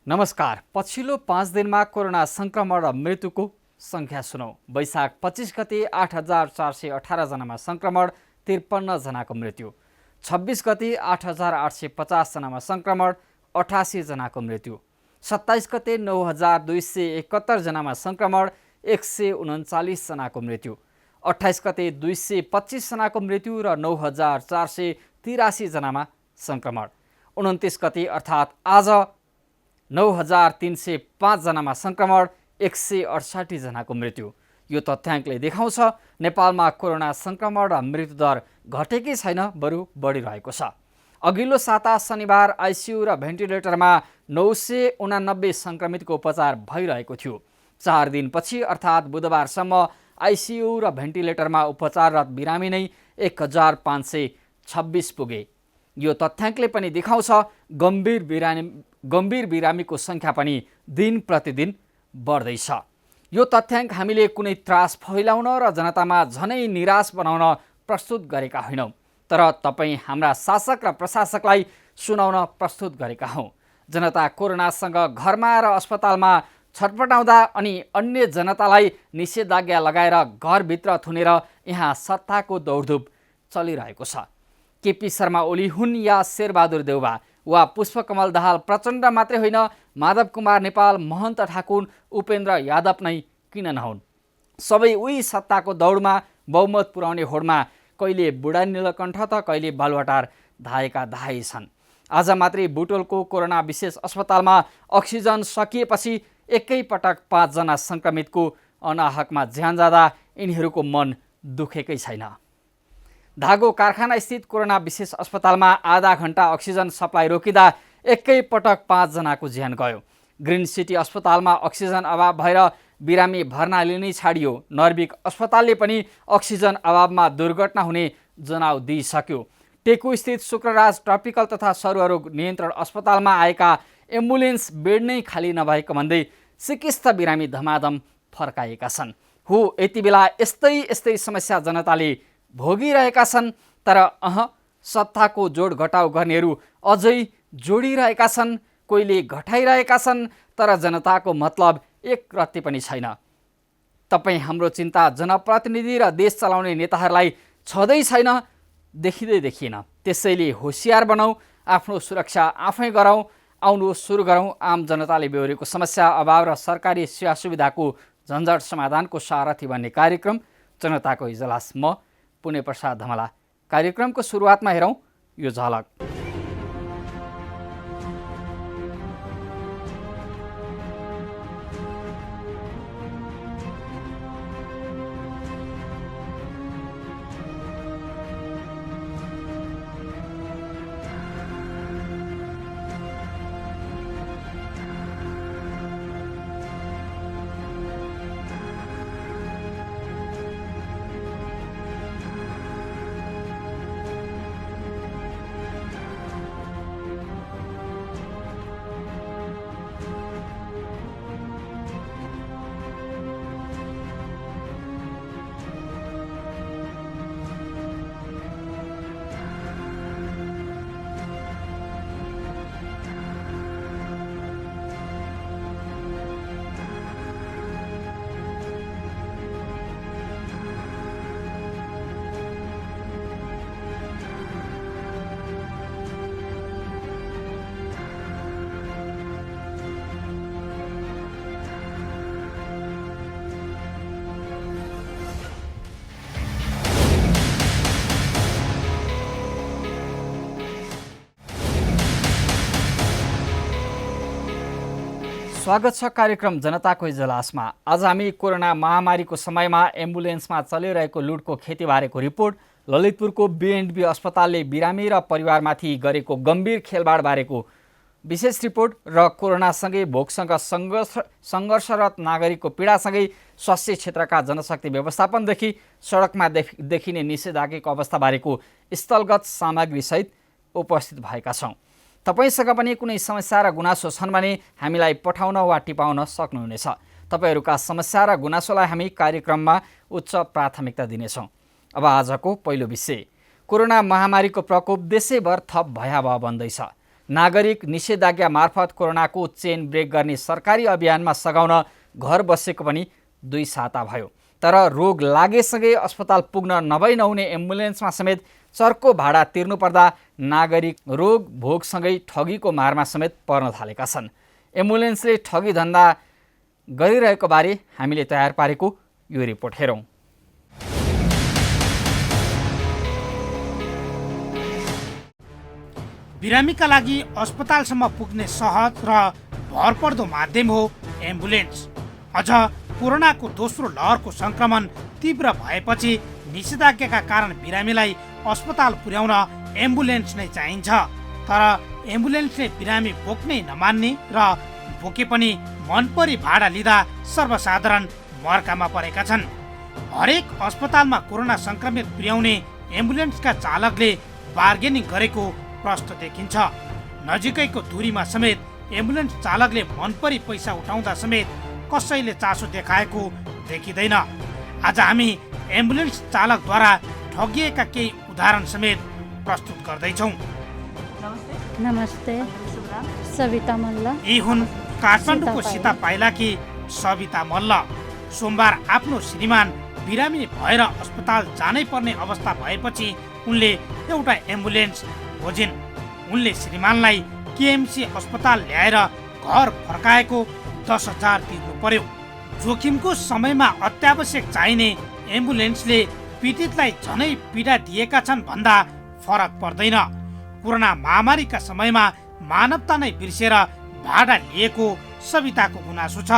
नमस्कार। पछिल्लो 5 दिनमा कोरोना संक्रमण र मृत्युको संख्या सुनौ। वैशाख 25 गते 8,418 जनामा संक्रमण, 53 जनाको मृत्यु। 26 गते 8,850 जनामा संक्रमण, 88 जनाको मृत्यु। 27 गते 9,271 जनामा संक्रमण, 139 जनाको मृत्यु। 28 गते 225 जनाको मृत्यु र 9,483 जनामा संक्रमण। 29 गते अर्थात् आज 9,305 जनामा संक्रमण, 168 जनाको मृत्यु। यो तथ्याङ्कले देखाउँछ नेपालमा कोरोना संक्रमण र मृत्युदर घटेकै छैन, बरु बढिरहेको छ। अघिल्लो साता शनिबार आइसियु र भेन्टिलेटरमा 989 संक्रमितको उपचार भइरहेको थियो। 4 दिनपछि अर्थात् बुधबारसम्म आइसियु र भेन्टिलेटरमा उपचाररत बिरामी नै 1,526 पुगे। यो तथ्याङ्कले पनि देखाउँछ गम्भीर बिरामीको सङ्ख्या पनि दिन प्रतिदिन बढ्दैछ। यो तथ्याङ्क हामीले कुनै त्रास फैलाउन र जनतामा झनै निराश बनाउन प्रस्तुत गरेका होइनौँ, तर तपाईँ हाम्रा शासक र प्रशासकलाई सुनाउन प्रस्तुत गरेका हौँ। जनता कोरोनासँग घरमा र अस्पतालमा छटपटाउँदा अनि अन्य जनतालाई निषेधाज्ञा लगाएर घरभित्र थुनेर यहाँ सत्ताको दौडधुप चलिरहेको छ। केपी शर्मा ओली हुन् या शेरबहादुर देउवा वा पुष्पकमल दाहाल प्रचण्ड मात्रै होइन, माधव कुमार नेपाल, महन्त ठाकुर, उपेन्द्र यादव नै किन नहुन्? सबै उही सत्ताको दौडमा बहुमत पुर्याउने होडमा कहिले बुढा नीलकण्ठ त कहिले बालुवाटार धाएका धाए छन्। आज मात्रै बुटोलको कोरोना विशेष अस्पतालमा अक्सिजन सकिएपछि एकैपटक 5 जना संक्रमितको अनाहकमा ज्यान जाँदा यिनीहरूको मन दुखेकै छैन। धागो कारखाना स्थित कोरोना विशेष अस्पतालमा आधा घण्टा अक्सिजन सप्लाई रोकिँदा एकैपटक 5 जनाको ज्यान गयो। ग्रिन सिटी अस्पतालमा अक्सिजन अभाव भएर बिरामी भर्ना लिनै छाडियो। नर्विक अस्पतालले पनि अक्सिजन अभावमा दुर्घटना हुने जनाउ दिइसक्यो। टेकु स्थित शुक्रराज ट्रपिकल तथा सरुवारोग नियन्त्रण अस्पतालमा आएका एम्बुलेन्स बेड नै खाली नभएको भन्दै सिकिस्त बिरामी धमाधम फर्काएका छन्। यति बेला यस्तै समस्या जनताले भोगिरहेका छन्, तर सत्ताको जोड घटाउ गर्नेहरू अझै जोडिरहेका छन्, कोहीले घटाइरहेका छन्, तर जनताको मतलब एक रत्ती पनि छैन। तपाईँ हाम्रो चिन्ता जनप्रतिनिधि र देश चलाउने नेताहरूलाई छँदै छैन, देखिँदै देखिएन। त्यसैले होसियार बनाऊ, आफ्नो सुरक्षा आफै गरौँ, आउनु सुरु गरौँ। आम जनताले बेहोरेको समस्या, अभाव र सरकारी सेवा सुविधाको झन्झट समाधानको सारथी बन्ने कार्यक्रम जनताको इजलास। म पुण्य प्रसाद धमला। कार्यक्रमको सुरुवातमा हेरौँ यो झलक। स्वागत छ कार्यक्रम जनताको इजलासमा। आज हामी कोरोना महामारीको समयमा एम्बुलेन्समा चलिरहेको लुटको खेतीबारेको रिपोर्ट, ललितपुरको बिएनबी अस्पतालले बिरामी र परिवारमाथि गरेको गम्भीर खेलबाड बारेको विशेष रिपोर्ट र कोरोनासँगै भोकसँग सङ्घर्षरत नागरिकको पीडासँगै स्वास्थ्य क्षेत्रका जनशक्ति व्यवस्थापनदेखि सडकमा देखिने निषेधाज्ञाको अवस्थाबारेको स्थलगत सामग्रीसहित उपस्थित भएका छौँ। तपाईसँग पनि कुनै समस्या र गुनासो छन् भने हामीलाई पठाउन वा टिपाउन सक्नुहुनेछ। तपाईहरूका समस्या र गुनासोलाई हामी कार्यक्रममा उच्च प्राथमिकता दिनेछौँ। अब आजको पहिलो विषय, कोरोना महामारीको प्रकोप देशैभर थप भयावह बन्दैछ। नागरिक निषेधाज्ञा मार्फत कोरोनाको चेन ब्रेक गर्ने सरकारी अभियानमा सघाउन घर बसेको पनि 2 साता भयो। तर रोग लागेसँगै अस्पताल पुग्न नभई नहुने एम्बुलेन्समा समेत चर्को भाडा तिर्नुपर्दा नागरिक रोग भोगसँगै ठगीको मारमा समेत पर्न थालेका छन्। एम्बुलेन्सले ठगी धन्दा गरिरहेको बारे हामीले तयार पारेको यो रिपोर्ट हेरौँ। बिरामीका लागि अस्पतालसम्म पुग्ने सहज र भरपर्दो माध्यम हो एम्बुलेन्स। अझ कोरोनाको दोस्रो लहरको संक्रमण तीव्र भएपछि निषेधाज्ञाका कारण बिरामीलाई अस्पताल पुर्याउन एम्बुलेन्स नै चाहिन्छ। तर एम्बुलेन्सले बिरामी बोक्नै नमान्ने र बोके पनि मनपरी भाडा लिँदा सर्वसाधारण मर्कामा परेका छन्। हरेक अस्पतालमा कोरोना संक्रमित पुर्याउने एम्बुलेन्सका चालकले बार्गेनिङ गरेको प्रश्न देखिन्छ। नजिकैको दूरीमा समेत एम्बुलेन्स चालकले मनपरी पैसा उठाउँदा समेत कसैले चासो देखाएको देखिँदैन। आज हामी एम्बुलेन्स चालकद्वारा ठगिएका केही उदाहरण समेत प्रस्तुत गर्दैछौँ। नमस्ते, सविता मल्ल। यी हुन् काठमाडौँको सीता पाइलाकी सविता मल्ल। सोमबार आफ्नो श्रीमान बिरामी भएर अस्पताल जानै पर्ने अवस्था भएपछि उनले एउटा एम्बुलेन्स खोजिन्। उनले श्रीमानलाई केएमसी अस्पताल ल्याएर घर फर्काएको 10,000 तिर्नु पर्यो। जोखिमको समयमा अत्यावश्यक चाहिने एम्बुलेन्सले पीडितलाई झनै पीडा दिएका छन् भन्दा फरक पर्दैन। कोरोना महामारीका समयमा मानवता नै बिर्सेर भाडा लिएको सविताको गुनासो छ।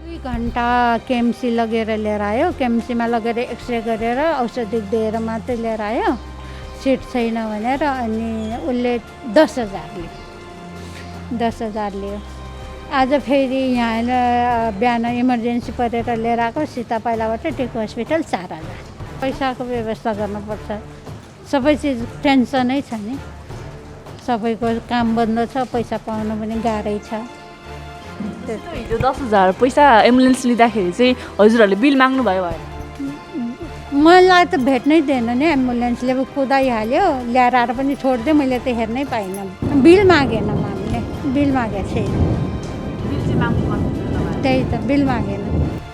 2 घन्टा केएमसी लगेर लिएर आयो। केएमसीमा लगेर एक्सरे गरेर औषधि दिएर मात्रै लिएर आयो। सिट छैन भनेर अनि उसले 10,000 लियो। आज फेरि यहाँ बिहान इमर्जेन्सी परेर लिएर आएको सीता पाइलाबाट टेकु हस्पिटल 4,000। पैसाको व्यवस्था गर्नुपर्छ। सबै चिज टेन्सनै छ नि। सबैको काम बन्द छ, पैसा पाउन पनि गाह्रै छ। हिजो 10,000 पैसा एम्बुलेन्स लिँदाखेरि चाहिँ हजुरहरूले बिल माग्नु भयो भएन? मलाई त भेट्नै दिएन नि। एम्बुलेन्सले कुदाइहाल्यो, ल्याएर आएर पनि छोडिदियो। मैले त हेर्नै पाइनँ। बिल मागेन हामीले, बिल मागेको छैन। त्यही त, बिल मागेन।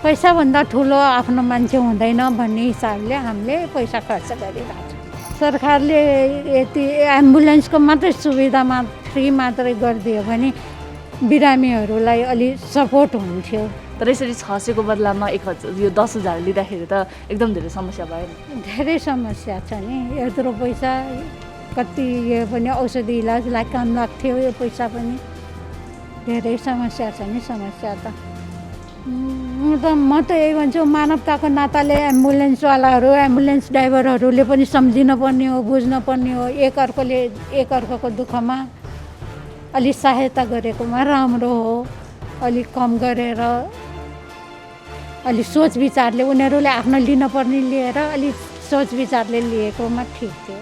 पैसाभन्दा ठुलो आफ्नो मान्छे हुँदैन भन्ने हिसाबले हामीले पैसा खर्च गरिरहेको छौँ। सरकारले यति एम्बुलेन्सको मात्रै सुविधामा फ्री मात्रै गरिदियो भने बिरामीहरूलाई अलि सपोर्ट हुन्थ्यो। तर यसरी 600को बदलामा 1,000 यो 10,000 लिँदाखेरि त एकदम धेरै समस्या भयो नि। धेरै समस्या छ नि। यत्रो पैसा कति यो पनि औषधि इलाजलाई काम लाग्थ्यो। यो पैसा पनि धेरै समस्या छ नि। समस्या त म त यही भन्छु, मानवताको नाताले एम्बुलेन्सवालाहरू, एम्बुलेन्स ड्राइभरहरूले पनि सम्झिन पर्ने हो, बुझ्न पर्ने हो। एकअर्काको दुःखमा अलि सहायता गरेकोमा राम्रो हो। अलिक कम गरेर अलि सोच विचारले उनीहरूले आफ्नो लिनुपर्ने लिएर अलि सोच विचारले लिएकोमा ठिक थियो।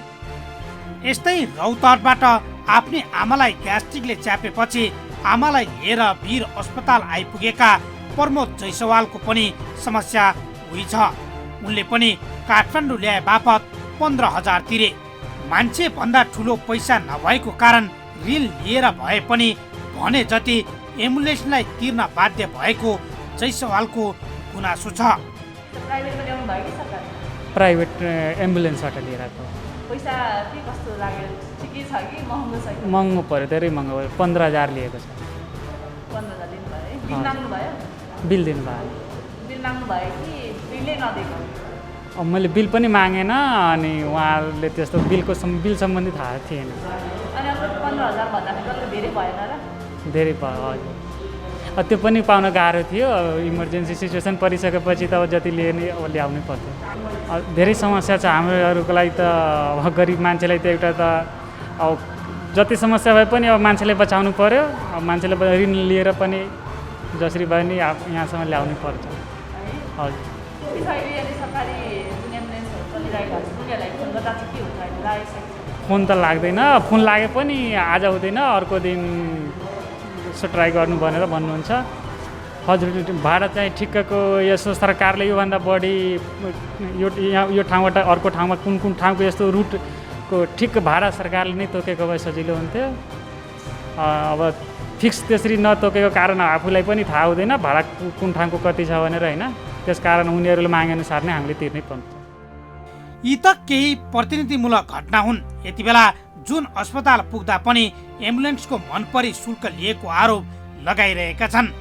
यस्तै रौतहटबाट आफ्नै आमालाई ग्यास्ट्रिकले च्यापेपछि आमालाई लिएर वीर अस्पताल आइपुगेका प्रमोद जैसवालको पनि समस्या उही छ। उनले पनि काठमाडौँ ल्याए बापत 15,000 तिरे। मान्छे भन्दा ठुलो पैसा नभएको कारण ऋण लिएर भए पनि भने जति एम्बुलेन्सलाई तिर्न बाध्य भएको जैसवालको गुनासो छ। प्राइभेट एम्बुलेन्सबाट लिएर आएको। पैसा के कस्तो लाग्यो? ठिकै छ कि महँगो छ? महँगो पऱ्यो, धेरै महँगो पऱ्यो। 15,000 लिएको छ। 15,000 दिनुभयो? बिल माग्नु भयो? बिल दिनुभयो। बिल माग्नु भयो कि बिलै नदिएको? मैले बिल पनि मागेन। अनि उहाँले त्यस्तो बिल सम्बन्धी थाहा थिएन। अनि अब 15,000 भन्दाखेरि अलिक धेरै भएन र? धेरै भयो, हजुर। त्यो पनि पाउन गाह्रो थियो। इमर्जेन्सी सिचुएसन परिसकेपछि त अब जति लिने अब ल्याउनै पर्थ्यो। धेरै समस्या छ हामीहरूको लागि त। अब गरिब मान्छेलाई त एउटा त अब जति समस्या भए पनि अब मान्छेलाई बचाउनु पर्यो। अब मान्छेले ऋण लिएर पनि जसरी भए नि यहाँसम्म ल्याउनै पर्छ। हजुर। फोन त लाग्दैन। फोन लागे पनि आज हुँदैन, अर्को दिन यसो ट्राई गर्नु भनेर भन्नुहुन्छ। हजुर, भाडा चाहिँ ठिक्कको यसो सरकारले योभन्दा बढी यो ठाउँबाट अर्को ठाउँमा कुन ठाउँको यस्तो रुटको ठिक्क भाडा सरकारले नै तोकेको भए सजिलो हुन्थ्यो। अब फिक्स त्यसरी नतोकेको कारण आफूलाई पनि थाहा हुँदैन भाडा कुन ठाउँको कति छ भनेर होइन, त्यसकारण उनीहरूले मागेअनुसार नै हामीले तिर्नै पर्छ। यी त केही प्रतिनिधिमूलक घटना हुन्। यति बेला जुन अस्पताल पुग्दा पनि एम्बुलेन्सको मनपरी शुल्क लिएको आरोप लगाइरहेका छन्।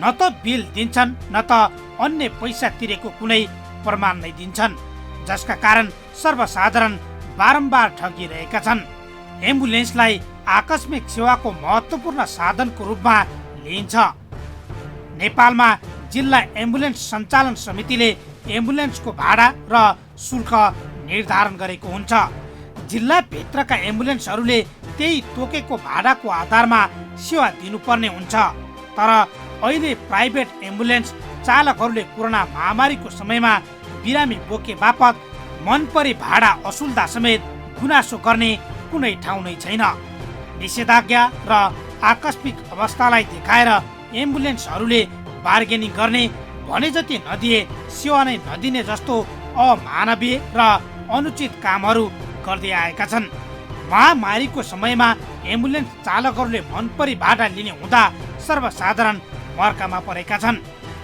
न त बिल दिन्छन् न त अन्य पैसा तिरेको कुनै प्रमाण नै दिन्छन्, जसका कारण सर्वसाधारण बारम्बार ठगिरहेका छन्। एम्बुलेन्सलाई आकस्मिक सेवाको महत्त्वपूर्ण साधनको रूपमा लिइन्छ। नेपालमा जिल्ला एम्बुलेन्स सञ्चालन समितिले एम्बुलेन्सको भाडा र शुल्क निर्धारण गरेको हुन्छ। जिल्लाभित्रका एम्बुलेन्सहरूले त्यही तोकेको भाडाको आधारमा सेवा दिनुपर्ने हुन्छ। तर अहिले प्राइभेट एम्बुलेन्स चालकहरूले कोरोना महामारीको समयमा बिरामी बोके बापत मनपरी भाडा असुल्दा समेत गुनासो गर्ने कुनै ठाउँ नै छैन। निषेधाज्ञा र आकस्मिक अवस्थालाई देखाएर एम्बुलेन्सहरूले बार्गेनिङ गर्ने, भने जति नदिए सेवा नै नदिने जस्तो अमानवीय र अनुचित कामहरू गर्दै आएका छन्। महामारीको समयमा एम्बुलेन्स चालकहरूले मनपरी भाडा लिने हुँदा सर्वसाधारण मर्कामा परेका छन्।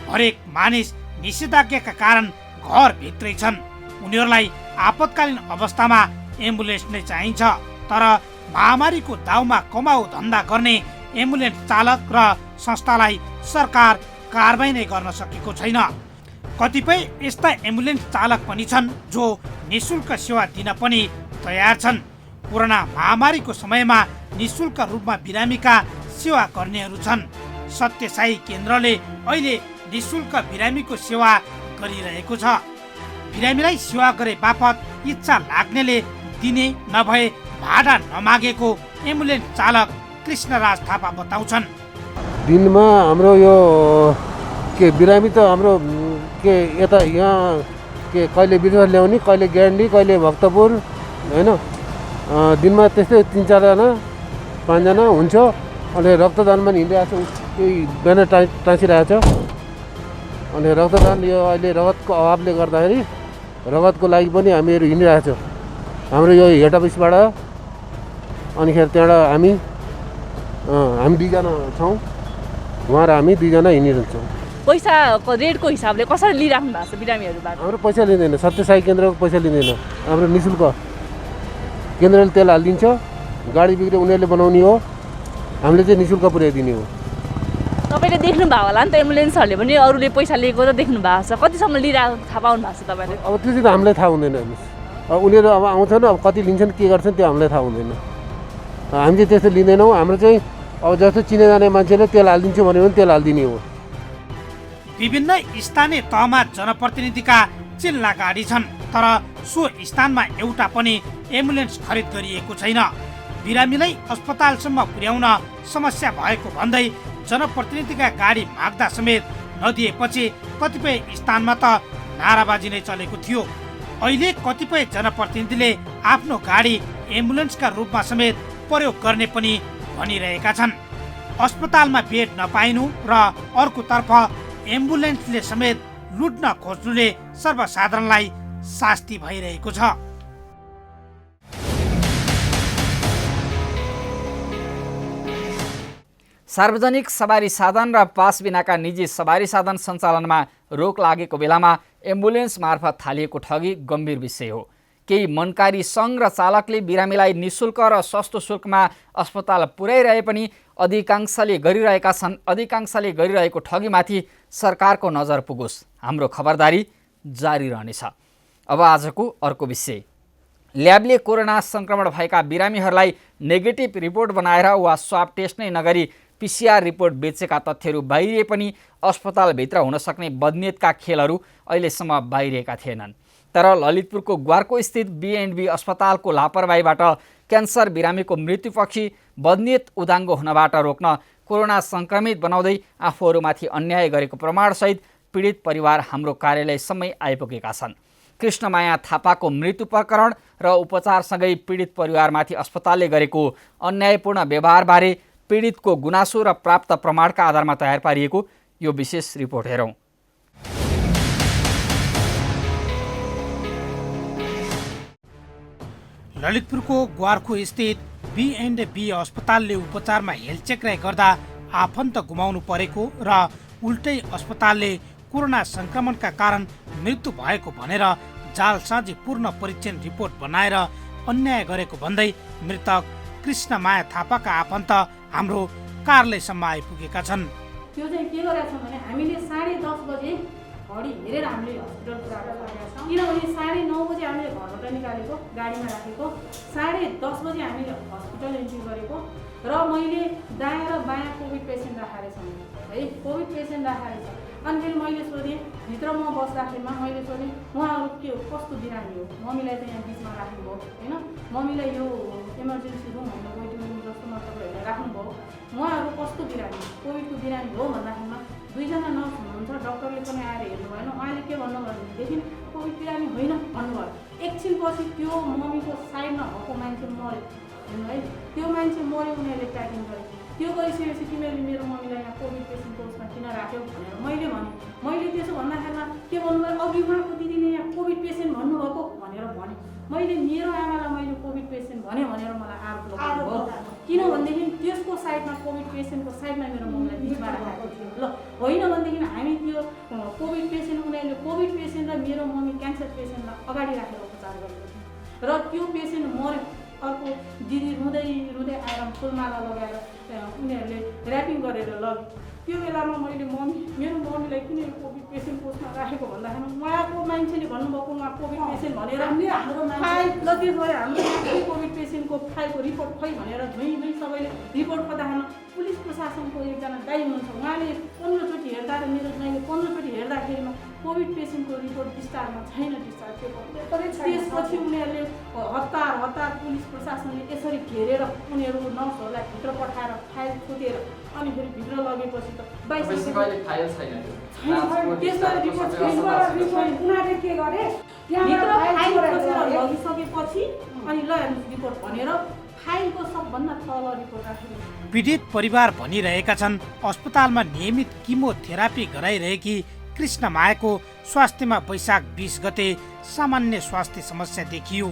हरेक मानिस निषेधाज्ञाका कारण घरभित्रै छन्। उनीहरूलाई आपतकालीन अवस्थामा एम्बुलेन्स नै चाहिन्छ। तर महामारीको दाउमा कमाउ धन्दा गर्ने एम्बुलेन्स चालक र संस्थालाई सरकार कारबाही नै गर्न सकेको छैन। कतिपय यस्ता एम्बुलेन्स चालक पनि छन् जो निःशुल्क सेवा दिन पनि तयार छन्। कोरोना महामारीको समयमा निःशुल्क रूपमा बिरामीका सेवा गर्नेहरू छन्। सत्यसाई केन्द्रले अहिले निःशुल्क बिरामीको सेवा गरिरहेको छ। बिरामीलाई सेवा गरे बापत इच्छा लाग्नेले दिने नभए भाडा नमागेको एम्बुलेन्स चालक कृष्णराज थापा बताउँछन्। दिनमा हाम्रो यो के बिरामी त हाम्रो के यता यहाँ के कहिले बिरुवा ल्याउने, कहिले ग्यान्डी, कहिले भक्तपुर होइन, दिनमा त्यस्तै 3-4 जना 5 जना हुन्छ। अनि रक्तदान पनि हिँडिरहेको छ, त्यही ब्यानर टाँसिरहेको छ। अनि रक्तदान यो अहिले रगतको अभावले गर्दाखेरि रगतको लागि पनि हामीहरू हिँडिरहेको छौँ। हाम्रो यो हेड अफिसबाट अनिखेर त्यहाँबाट हामी 2जना छौँ, उहाँ र हामी 2जना हिँडिरहन्छौँ। पैसाको रेटको हिसाबले कसरी लिइराख्नु भएको छ बिरामीहरूबाट? हाम्रो पैसा लिँदैन, सत्यसाई केन्द्रको पैसा लिँदैन। हाम्रो निःशुल्क केन्द्रले तेल हालिदिन्छ, गाडी बिग्रे उनीहरूले बनाउने हो, हामीले चाहिँ निःशुल्क पुर्याइदिने हो। तपाईँले देख्नुभयो होला नि त, एम्बुलेन्सहरूले पनि अरूले पैसा लिएको त देख्नु भएको छ। कतिसम्म लिइरहेको थाहा पाउनु भएको छ तपाईँले? अब त्यो चाहिँ त हामीलाई थाहा हुँदैन। अब उनीहरू अब आउँछन्, अब कति लिन्छन् के गर्छन् त्यो हामीलाई थाहा हुँदैन। हामी चाहिँ त्यस्तो लिँदैनौँ। हाम्रो चाहिँ अब जस्तो चिने जाने मान्छेले तेल हालिदिन्छु भन्यो भने तेल हालिदिने हो। विभिन्न स्थानीय तहमा जनप्रतिनिधिका चिल्ला गाडी छन्, तर सो स्थानमा एउटा पनि एम्बुलेन्स खरिद गरिएको छैन। बिरामीलाई अस्पतालसम्म पुर्याउन समस्या भएको भन्दै जनप्रतिनिधिका गाडी माग्दा समेत नदिएपछि कतिपय स्थानमा त नाराबाजी नै चलेको थियो। अहिले कतिपय जनप्रतिनिधिले आफ्नो गाडी एम्बुलेन्सका रूपमा समेत प्रयोग गर्ने पनि भनिरहेका छन्। अस्पतालमा बेड नपाइनु र अर्कोतर्फ एम्बुलेन्सले समेत लुट्न खोज्नुले सर्वसाधारणलाई शास्ति भइरहेको छ। सार्वजनिक सवारी साधन र पास बिनाका निजी सवारी साधन सञ्चालनमा रोक लागेको बेलामा एम्बुलेन्स मार्फत थालिएको ठगी गम्भीर विषय हो। केही मनकारी सङ्घ र चालकले बिरामीलाई निःशुल्क र सस्तो शुल्कमा अस्पताल पुर्याइरहे पनि अधिकांशले गरिरहेको ठगीमाथि सरकारको नजर पुगोस्। हाम्रो खबरदारी जारी रहनेछ। अब आजको अर्को विषय, ल्याबले कोरोना सङ्क्रमण भएका बिरामीहरूलाई नेगेटिभ रिपोर्ट बनाएर वा स्वाब टेस्ट नै नगरी PCR रिपोर्ट बेचेका तथ्यहरू बाहिरिए पनि अस्पतालभित्र हुन सक्ने बदनियतका खेलहरू अहिलेसम्म बाहिरिएका थिएनन्। तर ललितपुरको ग्वारको स्थित B&B अस्पतालको लापरवाहीबाट क्यान्सर बिरामीको मृत्युपछि बदनियत उदाङ्गो हुनबाट रोक्न कोरोना सङ्क्रमित बनाउँदै आफूहरूमाथि अन्याय गरेको प्रमाणसहित पीडित परिवार हाम्रो कार्यालयसम्मै आइपुगेका छन्। कृष्णमाया थापाको मृत्यु प्रकरण र उपचारसँगै पीडित परिवारमाथि अस्पतालले गरेको अन्यायपूर्ण व्यवहारबारे पीडितको गुनासो र प्राप्त प्रमाणका आधारमा तयार पारिएको यो विशेष रिपोर्ट हेरौँ। ललितपुरको ग्वारको स्थित B&B अस्पतालले उपचारमा हेलचेक्राइ गर्दा आफन्त गुमाउनु परेको र उल्टै अस्पतालले कोरोना संक्रमणका कारण मृत्यु भएको भनेर जालसाजी पूर्ण परीक्षण रिपोर्ट बनाएर अन्याय गरेको भन्दै मृतक कृष्णमाया थापाका आफन्त हाम्रो कार्यालयसम्म आइपुगेका छन्। त्यो चाहिँ के गरेका छौँ भने हामीले 10:30 बजे घडी हेरेर हामीले हस्पिटल पुऱ्याएर लगेका छौँ। किनभने 9:30 बजे हामीले घरबाट निकालेको, गाडीमा राखेको, 10:30 बजे हामीले हस्पिटल इन्ट्री गरेको र मैले दायाँ र बायाँ कोभिड पेसेन्ट राखेको छौँ है, कोभिड पेसेन्ट राखेको छ। अनि फेरि मैले सोधेँ, भित्र म बस्दाखेरिमा मैले सोधेँ उहाँहरू के हो, कस्तो बिरामी हो, मम्मीलाई त यहाँ बिचमा राख्नुभयो होइन, मम्मीलाई यो इमर्जेन्सी रुम होइन वेटिङ रुम जस्तो मतलब राख्नुभयो, उहाँहरू कस्तो बिरामी, कोभिडको बिरामी हो भन्दाखेरिमा 2 जना नर्स हुनुहुन्छ, डक्टरले पनि आएर हेर्नु भएन। उहाँले के भन्नुभयो भनेदेखि कोभिड बिरामी होइन भन्नुभयो। एकछिनपछि त्यो मम्मीको साइडमा भएको मान्छे मऱ्यो हेर्नु है, त्यो मान्छे मऱ्यो, उनीहरूले ट्र्याकिङ गरे। त्यो गरिसकेपछि तिमीहरूले मेरो मम्मीलाई यहाँ कोभिड पेसेन्टको उसमा किन राख्यौ भनेर मैले भने। मैले त्यसो भन्दाखेरिमा के भन्नुभयो, अघि उहाँको दिदीले यहाँ कोभिड पेसेन्ट भन्नुभएको भनेर भने। मैले मेरो आमालाई मैले कोभिड पेसेन्ट भने भनेर मलाई आरोप लगाउनु भयो। किनभनेदेखि त्यसको साइडमा कोभिड पेसेन्टको साइडमा मेरो मम्मीलाई बिचमा राखेको थियो। ल होइन भनेदेखि हामी त्यो कोभिड पेसेन्ट उनीहरूले कोभिड पेसेन्ट र मेरो मम्मी क्यान्सर पेसेन्टलाई अगाडि राखेर उपचार गरेको थियो र त्यो पेसेन्ट मऱ्यो। अर्को दिदी रुँदै रुँदै आएर फुलमाला लगाएर उनीहरूले ऱ्यापिङ गरेर लग्यो। त्यो बेलामा मैले मेरो मम्मीलाई किन कोभिड पेसेन्ट पोस्टमा राखेको भन्दाखेरि उहाँको मान्छेले भन्नुभएको उहाँ कोभिड पेसेन्ट भनेर हाम्रो फाइल ल त्यो गएर हाम्रो कोभिड पेसेन्टको फाइलको रिपोर्ट खै भनेर धुइँ सबैले रिपोर्ट पठाएन। पुलिस प्रशासनको एकजना दाइ हुनुहुन्छ, उहाँले 15 चोटि हेर्दा र मेरो दाइले 15 चोटि हेर्दाखेरिमा कोभिड पेसेन्टको रिपोर्ट डिस्चार्जमा छैन, डिस्चार्ज त्यसपछि उनीहरूले हतार पुलिस प्रशासनले यसरी घेरेर उनीहरू नर्सहरूलाई भित्र पठाएर फाइल फुटेर अनि फेरि भित्र लगेपछि त 22 फाइल छैन। उनीहरूले के गरे लगिसकेपछि अनि ल रिपोर्ट भनेर फाइलको सबभन्दा तल रिपोर्ट राखेको। पीडित परिवार भनिरहेका छन् अस्पतालमा नियमित किमोथेरापी गराइरहेकी कृष्णमायाको स्वास्थ्यमा वैशाख 20 गते सामान्य स्वास्थ्य समस्या देखियो।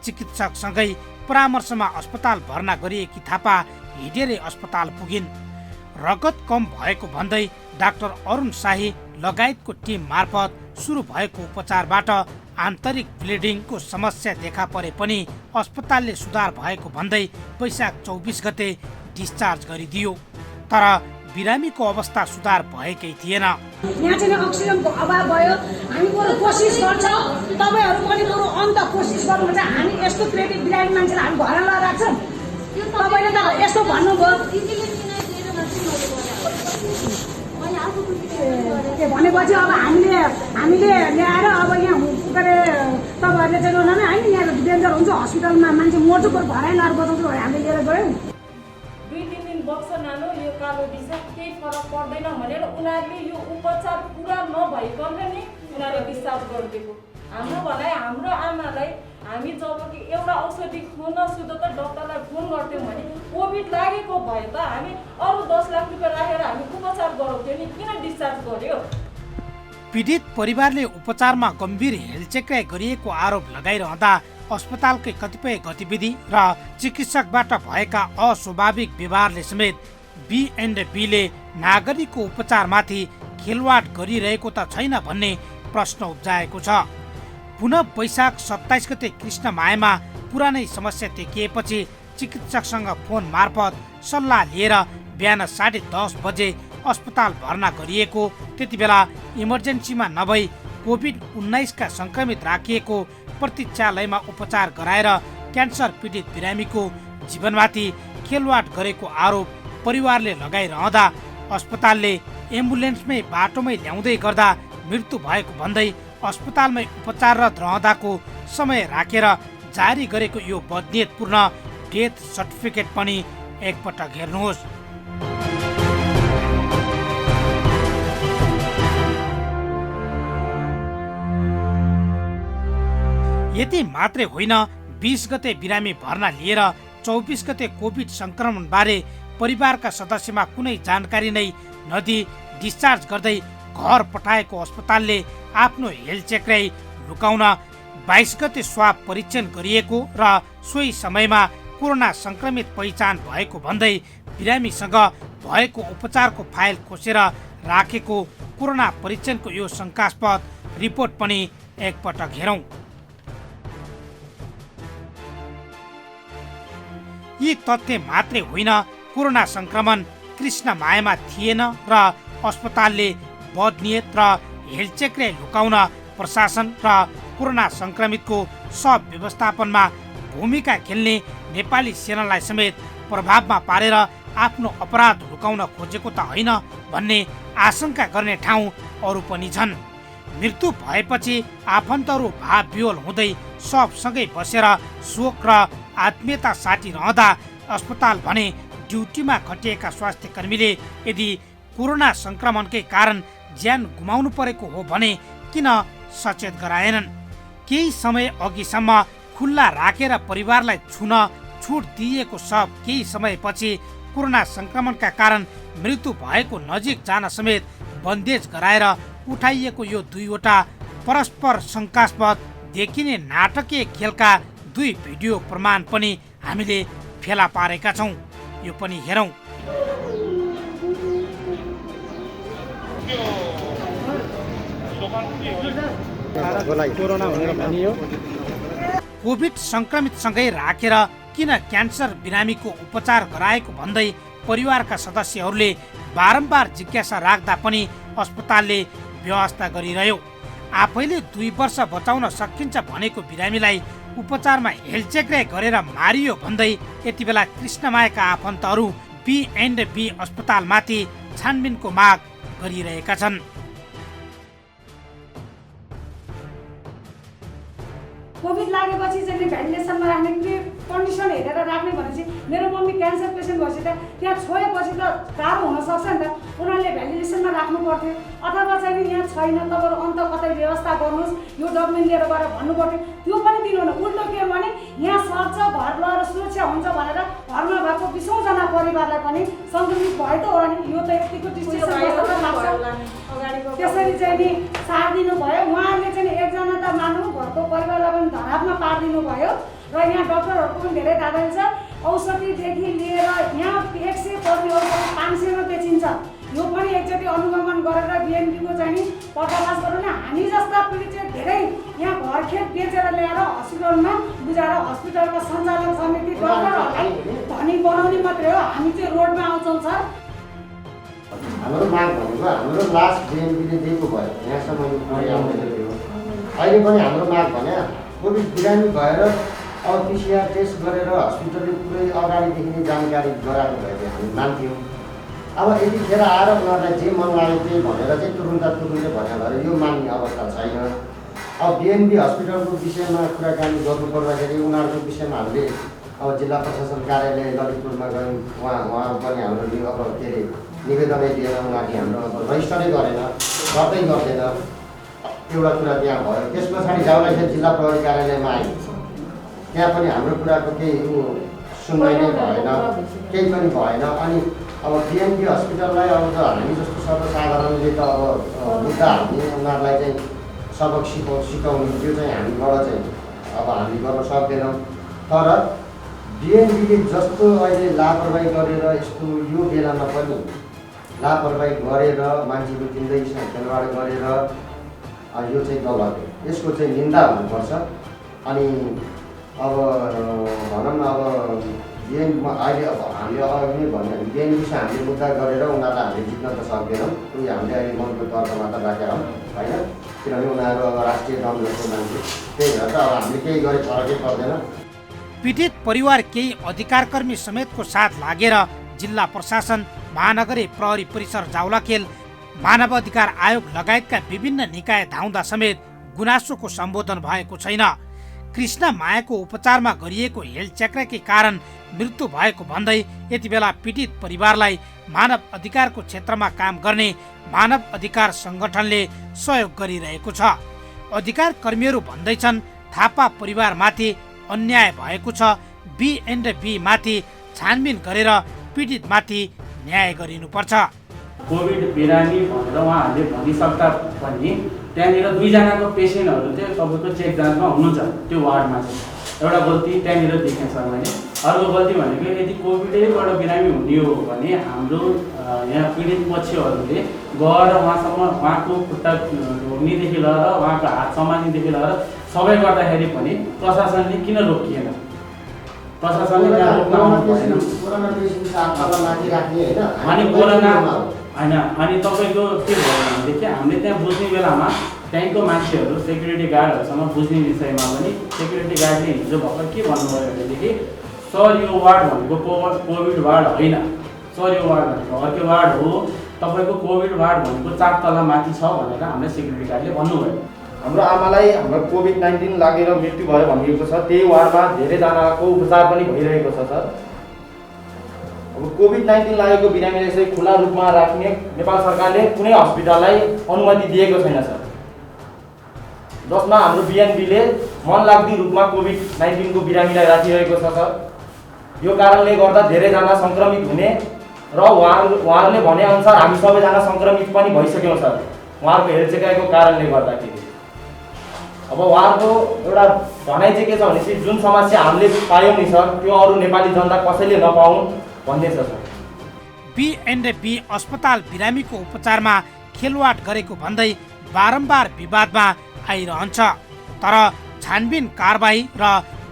चिकित्सकसँगै परामर्शमा अस्पताल भर्ना गरिएकी थापा हिडेरै अस्पताल पुगिन्। रगत कम भएको भन्दै डाक्टर अरुण शाही लगायतको टिम मार्फत सुरु भएको उपचारबाट आन्तरिक ब्लिडिङको समस्या देखा परे पनि अस्पतालले सुधार भएको भन्दै वैशाख 24 गते डिस्चार्ज गरिदियो। तर बिरामीको अवस्था सुधार भएकै थिएन। यहाँ चाहिँ अक्सिजनको अभाव भयो। हामी बरु कोसिस गर्छौँ, तपाईँहरू पनि बरु अन्त कोसिस गर्नुहुन्छ। हामी यस्तो क्रिएटिभ बिरामी मान्छेलाई हामी घर लगाइराख्छौँ। तपाईँले त यस्तो भन्नुभयो भनेपछि अब हामीले ल्याएर अब यहाँ के अरे तपाईँहरूले चाहिँ नभए होइन यहाँ डेन्जर हुन्छ, हस्पिटलमा मान्छे मर्छ, बरु घरै नर बचाउँछु हामीले लिएर गयौँ। 2-3 दिन बक्स नानो यो कालो दिशा केही फरक पर्दैन भनेर उनीहरूले यो उपचार पुरा नभइकन नि उनीहरूले डिस्चार्ज गरिदिएको। हाम्रो भनाइ हाम्रो आमालाई हामी जब कि एउटा औषधि खुवाउन सुध त डक्टरलाई फोन गर्थ्यौँ भने कोभिड लागेको भए त हामी अरू 10 लाख रुपियाँ राखेर हामी उपचार गराउँथ्यौँ नि, किन डिस्चार्ज गर्यो? पीडित परिवारले उपचारमा गम्भीर हेलचेक्राइ गरिएको आरोप लगाइरहँदा अस्पतालकै कतिपय गतिविधि र चिकित्सकबाट भएका अस्वाभाविक व्यवहारले समेत B&Bले नागरिकको उपचारमाथि खेलवाड गरिरहेको त छैन भन्ने प्रश्न उब्जाएको छ। पुनः वैशाख 27 गते कृष्णमायामा पुरानै समस्या देखिएपछि चिकित्सकसँग फोन मार्फत सल्लाह लिएर बिहान 10:30 बजे अस्पताल भर्ना गरिएको। त्यति बेला इमर्जेन्सीमा नभई कोभिड-19 का संक्रमित राखिएको प्रतीक्षालयमा उपचार गराएर क्यान्सर पीडित बिरामीको जीवनमाथि खेलवाड गरेको आरोप परिवारले लगाइरहँदा अस्पतालले एम्बुलेन्समै बाटोमै ल्याउँदै गर्दा मृत्यु भएको भन्दै अस्पतालमै उपचाररत रहँदाको समय राखेर जारी गरेको यो बदनियतपूर्ण डेथ सर्टिफिकेट पनि एकपटक हेर्नुहोस्। यति मात्रै होइन, 20 गते बिरामी भर्ना लिएर 24 गते कोभिड संक्रमण बारे परिवारका सदस्यमा कुनै जानकारी नै नदिई डिस्चार्ज गर्दै घर पठाएको अस्पतालले आफ्नो हेलचेक्राइ लुकाउन 22 गते स्वाब परीक्षण गरिएको र सोही समयमा कोरोना संक्रमित पहिचान भएको भन्दै बिरामीसँग भएको उपचारको फाइल खोसेर राखेको कोरोना परीक्षणको यो शङ्कास्पद रिपोर्ट पनि एकपटक हेरौँ। यी तथ्य मात्रै होइन, कोरोना संक्रमण कृष्णमायामा थिएन र अस्पतालले बदनियत र हेलचेक्रे लुकाउन प्रशासन र कोरोना संक्रमितको सब व्यवस्थापनमा भूमिका खेल्ने नेपाली सेनालाई समेत प्रभावमा पारेर आफ्नो अपराध लुकाउन खोजेको त होइन भन्ने आशंका गर्ने ठाउँ अरू पनि छन्। मृत्यु भएपछि आफन्तहरू भावविह्वल हुँदै सबसँगै बसेर शोक र आत्मीयता साटी रहँदा अस्पताल भने ड्युटीमा खटिएका स्वास्थ्य कर्मीले यदि कोरोना संक्रमणकै कारण ज्यान गुमाउनु परेको हो भने किन सचेत गराएनन्? केही समय अघिसम्म खुल्ला राखेर परिवारलाई छुन छुट दिइएको सब केही समयपछि कोरोना संक्रमणका कारण मृत्यु भएको नजिक जान समेत बन्देज गराएर उठाइएको यो दुईवटा परस्पर शङ्कास्पद देखिने नाटकीय खेलका दुई भिडियो प्रमाण पनि हामीले फेला पारेका छौँ। यो पनि हेरौँ। कोभिड संक्रमितसँगै राखेर किन क्यान्सर बिरामीको उपचार गराएको भन्दै परिवारका सदस्यहरूले बारम्बार जिज्ञासा राख्दा पनि अस्पतालले व्यवस्था गरिरह्यो। आफैले 2 वर्ष बचाउन सकिन्छ भनेको बिरामीलाई उपचारमा हेलचेक्रे गरेर मारियो भन्दै यति बेला कृष्णमायाका आफन्तहरू B&B अस्पतालमाथि छानबिनको माग गरिरहेका छन्। कोभिड लागेपछि चाहिँ भेन्टिलेसनमा राख्ने कुनै कन्डिसन हेरेर राख्ने भनेपछि मेरो मम्मी क्यान्सर पेसेन्ट भएपछि त त्यहाँ छोएपछि त गाह्रो हुनसक्छ नि त, उनीहरूले भेन्टिलेसनमा राख्नु पर्थ्यो। अथवा चाहिँ यहाँ छैन तपाईँहरू अन्त कतै व्यवस्था गर्नुहोस्, यो डकुमेन्ट लिएर गएर भन्नु पर्थ्यो। त्यो पनि दिनुहुन। उल्टो के भने यहाँ सर्छ, घर लगेर सुरक्षा हुन्छ भनेर घरमा भएको 20 जना परिवारलाई पनि सङ्क्रमित भयो त हो नि। यो त यतिको डिस्टेन्स त्यसरी चाहिँ नि साथ दिनुभयो। उहाँहरूले चाहिँ एकजना त मानौँ घरको परिवारलाई पनि धरापमा पारिदिनु भयो र यहाँ डक्टरहरूको पनि धेरै दादाले छ। औषधिदेखि लिएर यहाँ 100 पर्ने औषधि 500 मा बेचिन्छ। यो पनि एकचोटि अनुगमन गरेर B&Bको चाहिँ नि पर्दाफास गरौँ न। हामी जस्ता पीडित चाहिँ धेरै यहाँ घरखेत बेचेर ल्याएर हस्पिटलमा बुझाएर हस्पिटलका सञ्चालन समिति डक्टरहरूलाई धनी बनाउने मात्रै हो। हामी चाहिँ रोडमा आउँछौँ सर। हाम्रो माग भनेको हाम्रो लास्ट B&Bले दिएको भयो, यहाँसम्म आउँदैन थियो। अहिले पनि हाम्रो माग भने कोभिड बिरामी भएर अब PCR टेस्ट गरेर हस्पिटलले पुरै अगाडिदेखि नै जानकारी गराएको भए हामी मान्थ्यौँ। अब यतिखेर आएर उनीहरूलाई जे मन लाग्यो त्यही भनेर चाहिँ तुरुन्त भने भएर यो मान्ने अवस्था छैन। अब B&B हस्पिटलको विषयमा कुराकानी गर्नु पर्दाखेरि उनीहरूको विषयमा हामीले अब जिल्ला प्रशासन कार्यालय ललितपुरमा गयौँ। उहाँहरू पनि हाम्रो अब के अरे निवेदनै दिएर उनीहरूले हाम्रो रजिस्टरै गरेन, गर्दै गर्दैन, एउटा कुरा त्यहाँ भयो। त्यस पछाडि जाउँदाखेरि जिल्ला प्रहरी कार्यालयमा आयो, त्यहाँ पनि हाम्रो कुराको केही सुनवाई नै भएन, केही पनि भएन। अनि अब B&B हस्पिटललाई अब त हामी जस्तो सर्वसाधारणले त अब मुद्दा हाल्ने, उनीहरूलाई चाहिँ सबक सिकाउने त्यो चाहिँ हामीबाट चाहिँ अब हामी गर्न सक्दैनौँ। तर B&Bले जस्तो अहिले लापरवाही गरेर यस्तो यो बेलामा पनि लापरवाही गरेर मान्छे लुटिँदै खेलवाड गरेर यो चाहिँ गलत हो, यसको चाहिँ निन्दा हुनुपर्छ। अनि अब भनौँ न अब B&Bमा अहिले अब हामीले अघि नै भन्यो B&Bसँग हामीले मुद्दा गरेर उनीहरूलाई हामीले जित्न त सक्दैनौँ। उयो हामीले अहिले मनको तर्कमा त राखेर होइन, किनभने उनीहरू अब राष्ट्रिय दलको मान्छे, त्यही भएर त अब हामीले केही गरे फरकै पर्दैन। पीडित परिवार केही अधिकारकर्मी समेतको साथ लागेर जिल्ला प्रशासन, महानगरी प्रहरी परिसर जाउलाखेल, मानव अधिकार आयोग लगायतका विभिन्न निकाय धाउँदा समेत गुनासोको सम्बोधन भएको छैन। कृष्णमायाको उपचारमा गरिएको हेलचेक्राकै कारण मृत्यु भएको भन्दै यति बेला पीडित परिवारलाई मानव अधिकारको क्षेत्रमा काम गर्ने मानव अधिकार सङ्गठनले सहयोग गरिरहेको छ। अधिकार कर्मीहरू भन्दैछन् थापा परिवारमाथि अन्याय भएको छ, B&B माथि छानबिन गरेर पीडितमाथि न्याय गरिनुपर्छ। कोभिड बिरामी भनेर उहाँहरूले भनिसक्दा पनि त्यहाँनिर 2 जनाको पेसेन्टहरू चाहिँ तपाईँको चेक जाँचमा हुनुहुन्छ त्यो वार्डमा चाहिँ। एउटा गल्ती त्यहाँनिर देखेँ सर मैले। अर्को गल्ती भनेको यदि कोभिडैबाट बिरामी हुने हो भने हाम्रो यहाँ पीडित पक्षहरूले गएर उहाँको खुट्टा ढोग्नेदेखि लिएर उहाँको हात समात्नेदेखि लिएर सबै गर्दाखेरि पनि प्रशासनले किन रोकिएन? प्रशासनले त्यहाँ रोक्न आउनु भएन। अनि कोरोना होइन, अनि तपाईँको के भयो भनेदेखि हामीले त्यहाँ बुझ्ने बेलामा त्यहीँको मान्छेहरू सेक्युरिटी गार्डहरूसँग बुझ्ने विषयमा पनि सेक्युरिटी गार्डले हिजो भर्खर के भन्नुभयो भनेदेखि सर यो वार्ड भनेको कोभिड वार्ड होइन, सर यो वार्ड भनेको अर्कै वार्ड हो, तपाईँको कोभिड वार्ड भनेको 4 तला माथि छ भनेर हामीलाई सेक्युरिटी गार्डले भन्नुभयो। हाम्रो आमालाई हाम्रो कोभिड-19 लागेर मृत्यु भयो भनिएको छ। त्यही वार्डमा धेरैजनाको उपचार पनि भइरहेको छ सर। अब कोभिड-19 लागेको बिरामीलाई चाहिँ खुला रूपमा राख्ने नेपाल सरकारले कुनै हस्पिटललाई अनुमति दिएको छैन सर, जसमा हाम्रो बिएनबीले मनलाग्दी रूपमा कोभिड-19 को बिरामीलाई राखिरहेको छ सर। यो कारणले गर्दा धेरैजना सङ्क्रमित हुने र उहाँहरूले भनेअनुसार हामी सबैजना सङ्क्रमित पनि भइसक्यौँ सर, उहाँहरूको हेल्थ चेकाइको कारणले गर्दाखेरि। अब उहाँहरूको एउटा भनाइ चाहिँ के छ भनेपछि जुन समस्या हामीले पायौँ नि सर, त्यो अरू नेपाली जनता कसैले नपाउन् भन्ने छ सर। B&B अस्पताल बिरामीको उपचारमा खेलवाड गरेको भन्दै बारम्बार विवादमा आइरहन्छ, तर छानबिन कारबाही र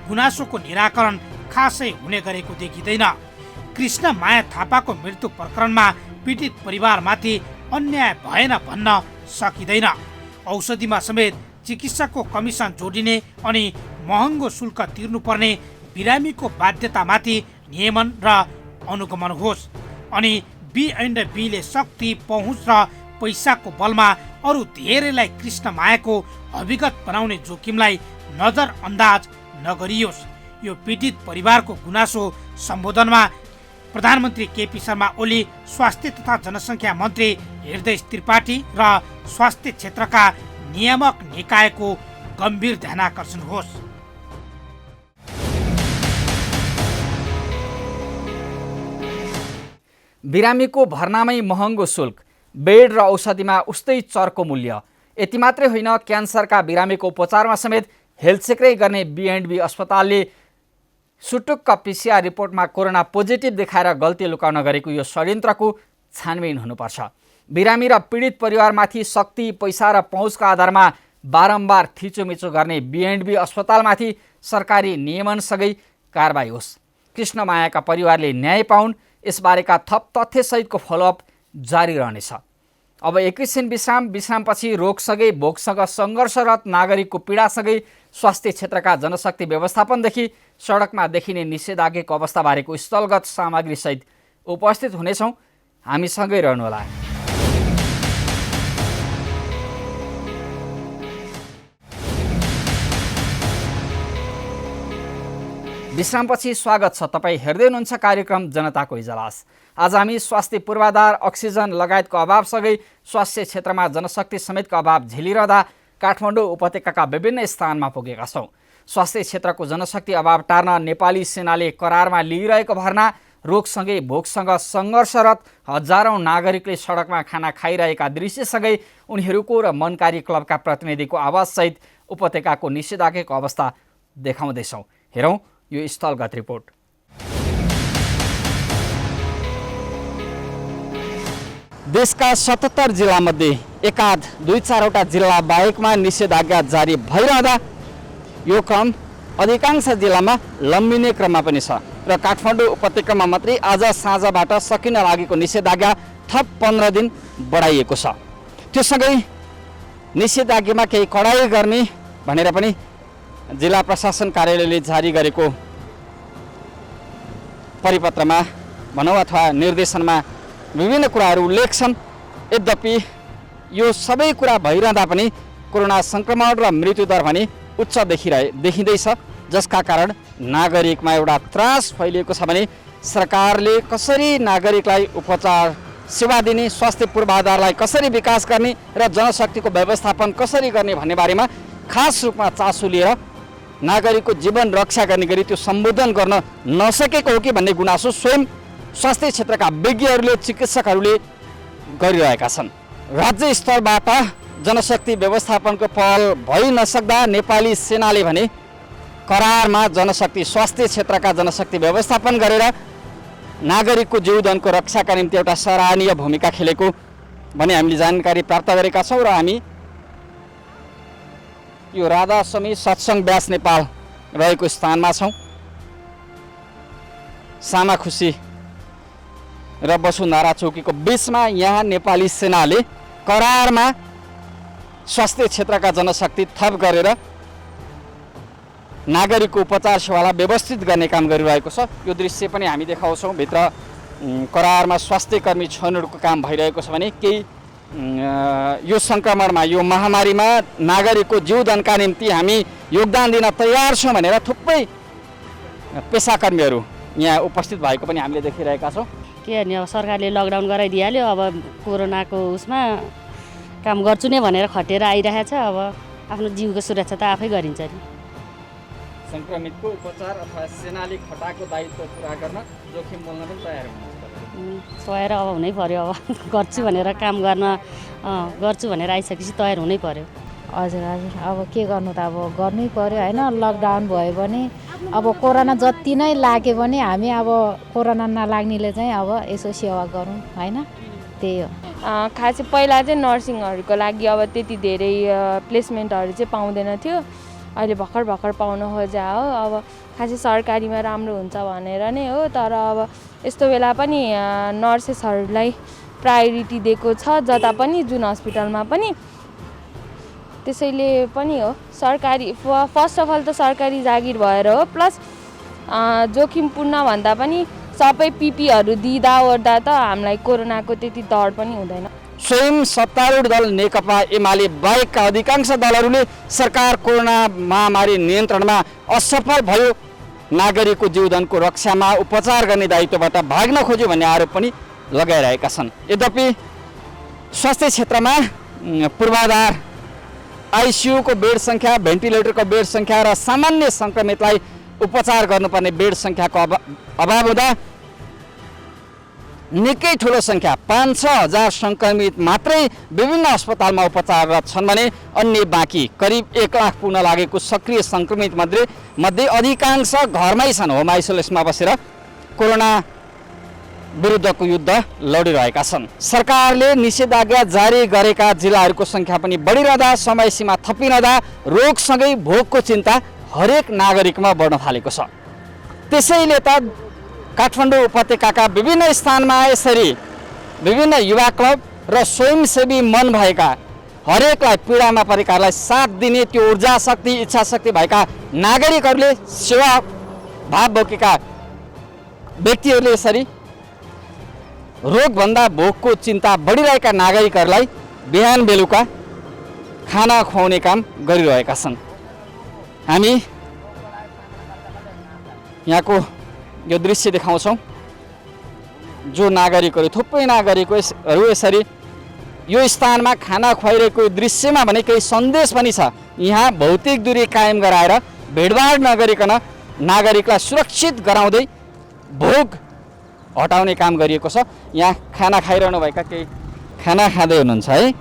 गुनासोको निराकरण खासै हुने गरेको देखिँदैन। कृष्ण माया थापाको मृत्यु प्रकरणमा पीडित परिवारमाथि अन्याय भएन भन्न सकिँदैन। औषधिमा समेत चिकित्सकको कमिसन जोडिने अनि महँगो शुल्क तिर्नुपर्ने बिरामीको बाध्यतामाथि नियमन र अनुगमन होस् अनि B&Bले शक्ति, पहुँच र पैसाको बलमा अरू धेरैलाई कृष्ण मायाको अभिगत बनाउने जोखिमलाई नजरअन्दाज नगरियोस्। यो पीडित परिवारको गुनासो सम्बोधनमा प्रधानमन्त्री केपी शर्मा ओली, स्वास्थ्य तथा जनसङ्ख्या मन्त्री हृदय त्रिपाठी र स्वास्थ्य क्षेत्रका नियामक निकायको गम्भीर ध्यानाकर्षण होस्। बिरामीको भर्नामै महँगो शुल्क, बेड र औषधिमा उस्तै चर्को मूल्य। यति मात्रै होइन, क्यान्सरका बिरामीको उपचारमा समेत हेल्थ चेकै गर्ने B&B अस्पतालले सुटुक्क PCR रिपोर्टमा कोरोना पोजिटिभ देखाएर गल्ती लुकाउन गरेको यो षड्यन्त्रको छानबिन हुनुपर्छ। बिरामी र पीडित परिवारमाथि शक्ति, पैसा र पहुँचको आधारमा बारम्बार थिचोमिचो गर्ने B&B अस्पतालमाथि सरकारी नियमनसँगै कारबाही होस्। कृष्ण मायाका परिवारले न्याय पाउन्, यसबारेका थप तथ्यसहितको फलोअप जारी रहनेछ। अब एकैछिन विश्रामपछि रोगसँगै भोकसँग सङ्घर्षरत नागरिकको पीडासँगै स्वास्थ्य क्षेत्रका जनशक्ति व्यवस्थापनदेखि सडकमा देखिने निषेधाज्ञाको अवस्थाबारेको स्थलगत सामग्रीसहित उपस्थित हुनेछौँ। हामीसँगै रहनुहोला। विश्रामपछि स्वागत छ। तपाईँ हेर्दै हुनुहुन्छ कार्यक्रम जनताको इजलास। आज हामी स्वास्थ्य पूर्वाधार, अक्सिजन लगायतको अभावसँगै स्वास्थ्य क्षेत्रमा जनशक्ति समेतको अभाव झेलिरहँदा काठमाडौँ उपत्यकाका विभिन्न स्थानमा पुगेका छौँ। स्वास्थ्य क्षेत्रको जनशक्ति अभाव टार्न नेपाली सेनाले करारमा लिइरहेको भर्ना, रोगसँगै भोकसँग सङ्घर्षरत हजारौँ नागरिकले सडकमा खाना खाइरहेका दृश्यसँगै उनीहरूको र मनकारी क्लबका प्रतिनिधिको आवाजसहित उपत्यकाको निषेधाज्ञाको अवस्था देखाउँदैछौँ। हेरौँ यो स्थलगत रिपोर्ट। देशका 77 जिल्लामध्ये एकाध 2-4वटा जिल्ला बाहेकमा निषेधाज्ञा जारी भइरहँदा यो क्रम अधिकांश जिल्लामा लम्बिने क्रममा पनि छ र काठमाडौँ उपत्यकामा मात्रै आज साँझबाट सकिन लागेको निषेधाज्ञा थप 15 दिन बढाइएको छ। त्योसँगै निषेधाज्ञामा केही कडाई गर्ने भनेर पनि जिल्ला प्रशासन कार्यालयले जारी गरेको परिपत्रमा भनौँ अथवा निर्देशनमा विभिन्न कुराहरू उल्लेख छन्। यद्यपि यो सबै कुरा भइरहँदा पनि कोरोना सङ्क्रमण र मृत्युदर भने उच्च देखिँदैछ, जसका कारण नागरिकमा एउटा त्रास फैलिएको छ भने सरकारले कसरी नागरिकलाई उपचार सेवा दिने, स्वास्थ्य पूर्वाधारलाई कसरी विकास गर्ने र जनशक्तिको व्यवस्थापन कसरी गर्ने भन्ने बारेमा खास रूपमा चासो लिएर नागरिकको जीवन रक्षा गर्ने गरी त्यो सम्बोधन गर्न नसकेको हो कि भन्ने गुनासो स्वयं स्वास्थ्य क्षेत्रका विज्ञहरूले, चिकित्सकहरूले गरिरहेका छन्। राज्य स्तरबाट जनशक्ति व्यवस्थापनको पहल भइ नसक्दा नेपाली सेनाले भने करारमा जनशक्ति स्वास्थ्य क्षेत्रका जनशक्ति व्यवस्थापन गरेर नागरिकको जीवधनको रक्षाका निम्ति एउटा सराहनीय भूमिका खेलेको भन्ने हामीले जानकारी प्राप्त गरेका छौँ र हामी यो राधा समी सत्सङ्ग व्यास नेपाल रहेको स्थानमा छौँ। सामाखुसी र वसुन्धरा चौकीको बिचमा यहाँ नेपाली सेनाले करारमा स्वास्थ्य क्षेत्रका जनशक्ति थप गरेर नागरिकको उपचार सेवालाई व्यवस्थित गर्ने काम गरिरहेको छ। यो दृश्य पनि हामी देखाउँछौँ। भित्र करारमा स्वास्थ्य कर्मी छनौटको काम भइरहेको छ भने केही यो सङ्क्रमणमा यो महामारीमा नागरिकको जीवदानका निम्ति हामी योगदान दिन तयार छौँ भनेर थुप्रै पेसाकर्मीहरू यहाँ उपस्थित भएको पनि हामीले देखिरहेका छौँ। के अनि अब सरकारले लकडाउन गराइदिइहाल्यो, अब कोरोनाको उसमा काम गर्छु नै भनेर खटेर आइरहेछ। अब आफ्नो जीवको सुरक्षा त आफै गरिन्छ नि। सङ्क्रमितको उपचार अथवा सेनाले खटाएको दायित्व पुरा गर्न जोखिम बोल्न पनि तयार हुनुहुन्छ? तयार अब हुनै पर्यो। अब गर्छु भनेर काम गर्न गर्छु भनेर आइसकेपछि तयार हुनै पर्यो। हजुर हजुर, अब के गर्नु त, अब गर्नै पर्यो होइन। लकडाउन भयो भने अब कोरोना जति नै लाग्यो भने हामी अब कोरोना नलाग्नेले चाहिँ अब यसो सेवा गरौँ होइन, त्यही हो। खासै पहिला चाहिँ नर्सिङहरूको लागि अब त्यति धेरै प्लेसमेन्टहरू चाहिँ पाउँदैन थियो, अहिले भर्खर भर्खर पाउन खोजा हो। अब खासै सरकारीमा राम्रो हुन्छ भनेर नै हो, तर अब यस्तो बेला पनि नर्सेसहरूलाई प्रायोरिटी दिएको छ जता पनि, जुन हस्पिटलमा पनि। त्यसैले पनि हो सरकारी, फर्स्ट अफ अल त सरकारी जागिर भएर हो, प्लस जोखिमपूर्ण भन्दा पनि सबै पिपीहरू दिँदा ओर्दा त हामीलाई कोरोनाको त्यति डर पनि हुँदैन। स्वयं सत्तारूढ दल नेकपा एमाले बाहेकका अधिकांश दलहरूले सरकार कोरोना महामारी नियन्त्रणमा असफल भयो, नागरिकको जीवधनको रक्षामा उपचार गर्ने दायित्वबाट भाग्न खोज्यो भन्ने आरोप पनि लगाइरहेका छन्। यद्यपि स्वास्थ्य क्षेत्रमा पूर्वाधार, आइसियुको बेड सङ्ख्या, भेन्टिलेटरको बेड सङ्ख्या र सामान्य सङ्क्रमितलाई उपचार गर्नुपर्ने बेड सङ्ख्याको अभाव हुँदा निकै ठुलो सङ्ख्या 5-6 हजार सङ्क्रमित मात्रै विभिन्न अस्पतालमा उपचाररत छन् भने अन्य बाँकी करिब 1 लाख पुग्न लागेको सक्रिय सङ्क्रमित मध्ये अधिकांश घरमै छन्, होम आइसोलेसनमा बसेर कोरोना विरुद्धको युद्ध लडिरहेका छन्। सरकारले निषेधाज्ञा जारी गरेका जिल्लाहरूको सङ्ख्या पनि बढिरहँदा, समय सीमा थपिरहँदा रोगसँगै भोकको चिन्ता हरेक नागरिकमा बढ्न थालेको छ। त्यसैले त काठमाडौँ उपत्यकाका विभिन्न स्थानमा यसरी विभिन्न युवा क्लब र स्वयंसेवी मन भएका हरेकलाई पीडामा परेकालाई साथ दिने त्यो ऊर्जा शक्ति, इच्छा शक्ति भएका नागरिकहरूले, सेवा भाव बोकेका व्यक्तिहरूले यसरी रोगभन्दा भोकको चिन्ता बढिरहेका नागरिकहरूलाई बिहान बेलुका खाना खुवाउने काम गरिरहेका छन्। हामी यहाँको यो दृश्य देखाउँछौँ। जो नागरिकहरू, थुप्रै नागरिकहरू यसरी यो स्थानमा खाना खुवाइरहेको दृश्यमा भने केही सन्देश पनि छ। यहाँ भौतिक दूरी कायम गराएर भिडभाड नगरिकन नागरिकलाई सुरक्षित गराउँदै भोग हटाउने काम गरिएको छ। यहाँ खाना खाइरहनु भएका केही खाना खाँदै हुनुहुन्छ है?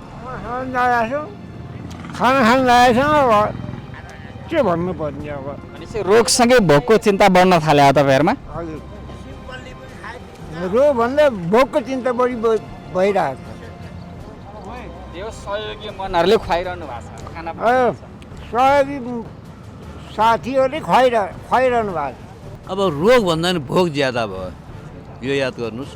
खाना खान लागेको छ, के भन्नु पर्ने अब। भनेपछि रोगसँगै भोकको चिन्ता बढ्न थाल्यो तपाईँहरूमा? हजुर, रोगभन्दा भोकको चिन्ता बढी भइरहेको छ। यो सहयोगी मनहरूले खुवाइरहनु भएको छ खाना? सहयोगी साथीहरूले खुवाइरहनु भएको छ। अब रोगभन्दा नि भोक ज्यादा भयो, यो याद गर्नुहोस्।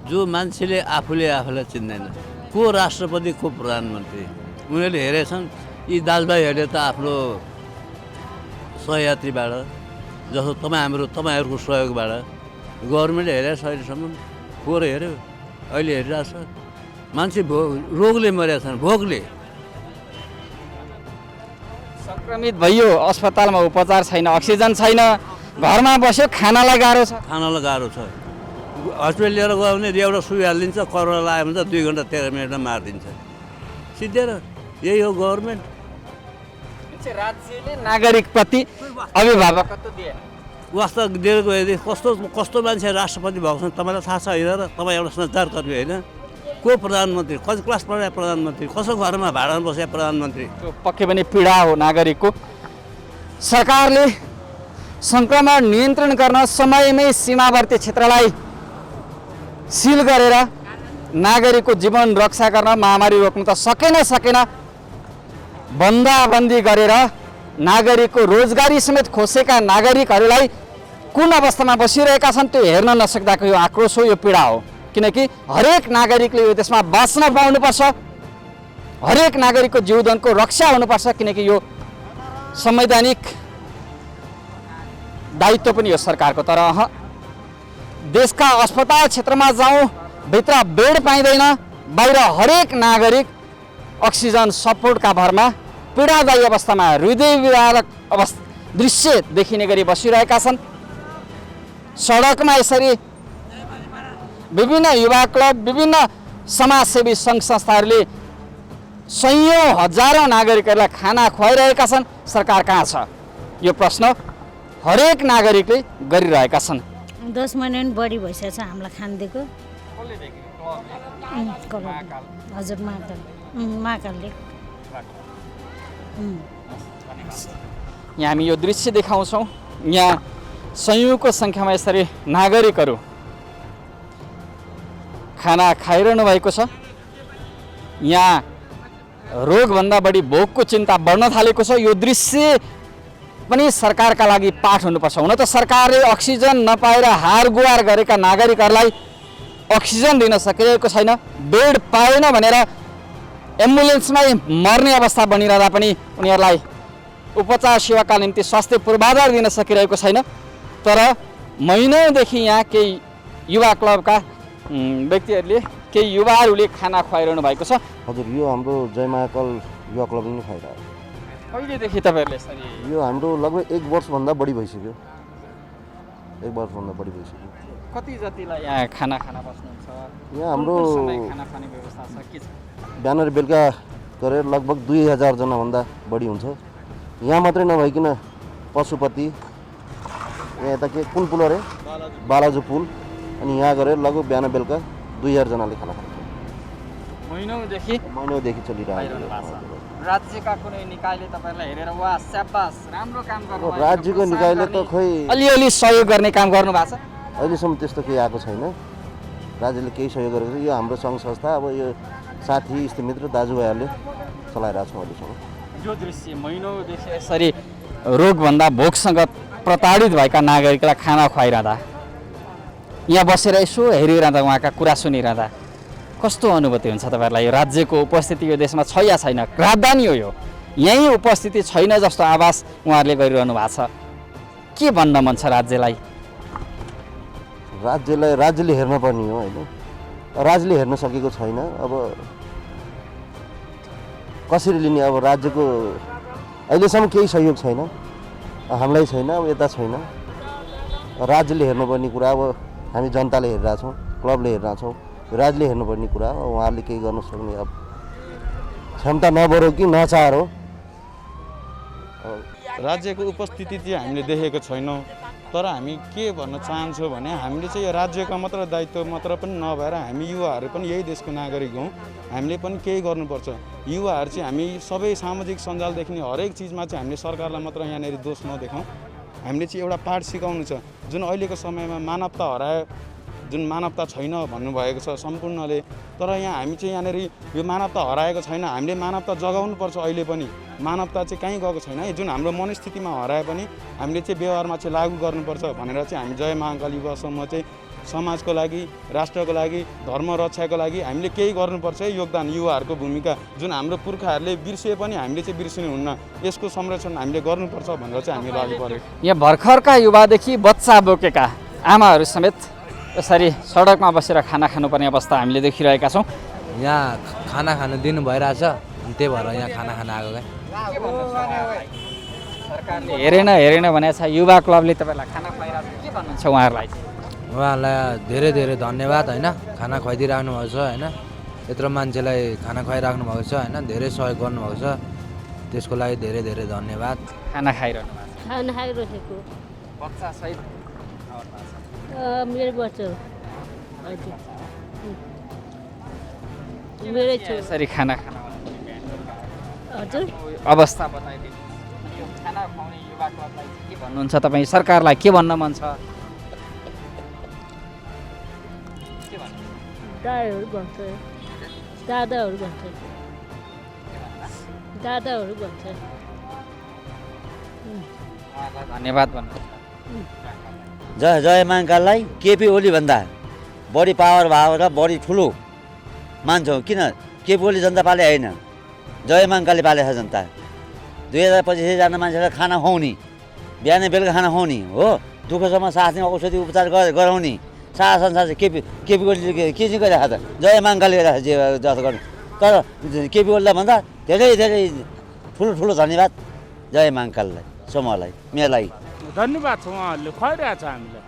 जो मान्छेले आफूलाई चिन्दैन, को राष्ट्रपति को प्रधानमन्त्री, उनीहरूले हेरेछन्। यी दाजुभाइहरूले त आफ्नो सहयात्रीबाट, जस्तो तपाईँहरूको सहयोगबाट गभर्मेन्टले हेरेछ अहिलेसम्म, पोहोर हेऱ्यो, अहिले हेरिरहेको छ। मान्छे रोगले मरेका छन्, भोकले। सङ्क्रमित भइयो, अस्पतालमा उपचार छैन, अक्सिजन छैन, घरमा बस्यो, खानालाई गाह्रो छ। खानालाई गाह्रो छ। हस्पिटल लिएर गयो भने एउटा सुई हालिदिन्छ, कोरोना लाग्यो भने त 2 घन्टा 13 मिनटमा मारिदिन्छ। सिद्धेर यही हो गभर्मेन्ट। राज्यले नागरिकप्रति अभिभावकत्व दिए, वास्ता दिएको यदि कस्तो मान्छे राष्ट्रपति भएको छ तपाईँलाई थाहा छ होइन र? तपाईँ एउटा सञ्चारकर्मी होइन? को प्रधानमन्त्री, कति क्लास पढाए प्रधानमन्त्री, कसो घरमा भाडामा बसे प्रधानमन्त्री? पक्कै पनि पीडा हो नागरिकको। सरकारले सङ्क्रमण नियन्त्रण गर्न समयमै सीमावर्ती क्षेत्रलाई सिल गरेर नागरिकको जीवन रक्षा गर्न महामारी रोक्नु त सकेन बन्दाबन्दी गरेर नागरिकको रोजगारी समेत खोसेका नागरिकहरूलाई कुन अवस्थामा बसिरहेका छन् त्यो हेर्न नसक्दाको यो आक्रोश हो, यो पीडा हो। किनकि हरेक नागरिकले यो देशमा बाँच्न पाउनुपर्छ, हरेक नागरिकको जीवनको रक्षा हुनुपर्छ, किनकि यो संवैधानिक दायित्व पनि हो सरकारको। तर देशका अस्पताल क्षेत्रमा जाउँ, भित्र बेड पाइँदैन, बाहिर हरेक नागरिक अक्सिजन सपोर्टका भरमा पीडादायी अवस्थामा हृदय विदारक दृश्य देखिने गरी बसिरहेका छन्। सडकमा यसरी विभिन्न युवा क्लब, विभिन्न समाजसेवी सङ्घ संस्थाहरूले सयौँ हजारौँ नागरिकहरूलाई खाना खुवाइरहेका छन्। सरकार कहाँ छ? यो प्रश्न हरेक नागरिकले गरिरहेका छन्। 10 महिना पनि बढी भइसकेको छ हामीलाई खान दिएको। हजुर महाकालले। यहाँ हामी यो दृश्य देखाउँछौँ। यहाँ सयौँको सङ्ख्यामा यसरी नागरिकहरू खाना खाइरहनु भएको छ। यहाँ रोगभन्दा बढी भोकको चिन्ता बढ्न थालेको छ। यो दृश्य पनि सरकारका लागि पाठ हुनुपर्छ। हुन त सरकारले अक्सिजन नपाएर हार गुहार गरेका नागरिकहरूलाई अक्सिजन दिन सकिरहेको छैन, बेड पाएन भनेर एम्बुलेन्समै मर्ने अवस्था बनिरहँदा पनि उनीहरूलाई उपचार सेवाका निम्ति स्वास्थ्य पूर्वाधार दिन सकिरहेको छैन। तर महिनौदेखि यहाँ केही युवा क्लबका व्यक्तिहरूले, केही युवाहरूले खाना खुवाइरहनु भएको छ। हजुर, यो हाम्रो जय महाकाल युवा क्लबले नै खुवाइरहेको। कहिलेदेखि तपाईँहरूले यसरी? यो हाम्रो लगभग 1 वर्षभन्दा बढी भइसक्यो। 1 वर्षभन्दा बढी भइसक्यो। कति जतिलाई यहाँ खाना बस्नुहुन्छ? यहाँ हाम्रो खाना खाने व्यवस्था छ के छ? बिहान र बेलुका गरेर लगभग 2000 जनाभन्दा बढी हुन्छ। यहाँ मात्रै नभइकन पशुपति, यहाँ यता के कुन पुल अरे बालाजु पुल, अनि यहाँ गरेर लगभग बिहान बेलुका 2000 जनाले खाना खान्छ। महिनौदेखि चलिरहेको छ। राज्यका कुनै निकायले तपाईँलाई हेरेर वा स्याबास राम्रो काम गर्नु? राज्यको निकायले त खोइ अलिअलि सहयोग गर्ने काम गर्नु भएको छ? अहिलेसम्म त्यस्तो केही आएको छैन। राज्यले केही सहयोग गरेको छ। यो हाम्रो सङ्घ संस्था, अब यो साथी इष्टमित्र दाजुभाइहरूले चलाइरहेको छौँ अहिलेसम्म। यो दृश्य महिनौदेखि यसरी रोगभन्दा भोकसँग प्रताडित भएका नागरिकलाई खाना खुवाइरहँदा, यहाँ बसेर यसो हेरिरहँदा, उहाँका कुरा सुनिरहँदा कस्तो अनुभूति हुन्छ तपाईँहरूलाई? यो राज्यको उपस्थिति यो देशमा छ या छैन? राजधानी हो यो, यहीँ उपस्थिति छैन जस्तो आवाज उहाँहरूले गरिरहनु भएको छ। के भन्न मन छ राज्यलाई? राज्यले हेर्न पर्ने हो होइन। राज्यले हेर्न सकेको छैन। अब कसरी लिने? अब राज्यको अहिलेसम्म केही सहयोग छैन, हामीलाई छैन, अब यता छैन। राज्यले हेर्नुपर्ने कुरा अब हामी जनताले हेरिरहेछौँ, क्लबले हेरिरहेछौँ। राज्यले हेर्नुपर्ने कुरा हो। उहाँहरूले केही गर्न सक्ने अब क्षमता नबढो कि नचार हो। राज्यको उपस्थिति चाहिँ हामीले देखेको छैनौँ। तर हामी के भन्न चाहन्छौँ भने हामीले चाहिँ यो राज्यको मात्र दायित्व मात्र पनि नभएर हामी युवाहरू पनि यही देशको नागरिक हौँ। हामीले पनि केही गर्नुपर्छ। युवाहरू चाहिँ हामी सबै सामाजिक सञ्जालदेखि हरेक चिजमा चाहिँ हामीले सरकारलाई मात्र यहाँनिर दोष नदेखाउँ। हामीले चाहिँ एउटा पाठ सिकाउनु छ। जुन अहिलेको समयमा मानवता हरायो, जुन मानवता छैन भन्नुभएको छ सम्पूर्णले, तर यहाँ हामी चाहिँ यहाँनिर यो मानवता हराएको छैन, हामीले मानवता जगाउनुपर्छ। अहिले पनि मानवता चाहिँ कहीँ गएको छैन। जुन हाम्रो मनस्थितिमा हराए पनि हामीले चाहिँ व्यवहारमा चाहिँ लागू गर्नुपर्छ भनेर चाहिँ हामी जय महाकाल युवा समूह चाहिँ समाजको लागि, राष्ट्रको लागि, धर्म रक्षाको लागि हामीले केही गर्नुपर्छ। योगदान युवाहरूको भूमिका जुन हाम्रो पुर्खाहरूले बिर्सिए पनि हामीले चाहिँ बिर्सिनु हुन्न, यसको संरक्षण हामीले गर्नुपर्छ भनेर चाहिँ हामी लागि पऱ्यो। यहाँ भर्खरका युवादेखि बच्चा बोकेका आमाहरू समेत यसरी सडकमा बसेर खाना खानुपर्ने अवस्था हामीले देखिरहेका छौँ। यहाँ खाना खानु दिनु भइरहेछ, त्यही भएर यहाँ खाना खान आएको क्या। सरकारले हेरेन भनेको छ, युवा क्लबले तपाईँलाई खाना खुवाइरहेको छ, के भन्नुहुन्छ उहाँहरूलाई? उहाँहरूलाई धेरै धेरै धन्यवाद होइन, खाना खुवाइदिइराख्नु भएको छ होइन, यत्रो मान्छेलाई खाना खुवाइराख्नु भएको छ होइन, धेरै सहयोग गर्नुभएको छ, त्यसको लागि धेरै धेरै धन्यवाद। खाना खाइरहनु खाना खाइरहेको बच्चा सहित मेरो बच्चा मेरो छोरी यसरी खाना हजुर अवस्था बताइदिनु। खाना खाना खुवाउने युवा क्लबलाई चाहिँ के भन्नुहुन्छ तपाईँ? सरकारलाई के भन्न मन छ? दादाहरू भन्छ दादाहरू भन्छ दादाहरू भन्छ धन्यवाद भन्नु। जय जय महाकाललाई केपी ओलीभन्दा बढी पावर भएको र बढी ठुलो मान्छौँ। किन केपी ओली जनता पाले होइन, जय महाकालले पालेको छ जनता। 2025 जना मान्छेलाई खाना खुवाउने, बिहान बेलुका खाना खुवाउने हो, दुःखसम्म साथ दिने औषधि उपचार गराउने सारा संसार केपी ओलीले के चाहिँ गरिरहेको छ? जय महाकालले गरिरहेको छ जस्तो गर्नु। तर केपी ओलीलाई भन्दा धेरै धेरै ठुलो ठुलो धन्यवाद जय महाकाललाई, समूहलाई, मेलाई धन्यवाद छ। उहाँहरूले खुवाइरहेको छ हामीलाई,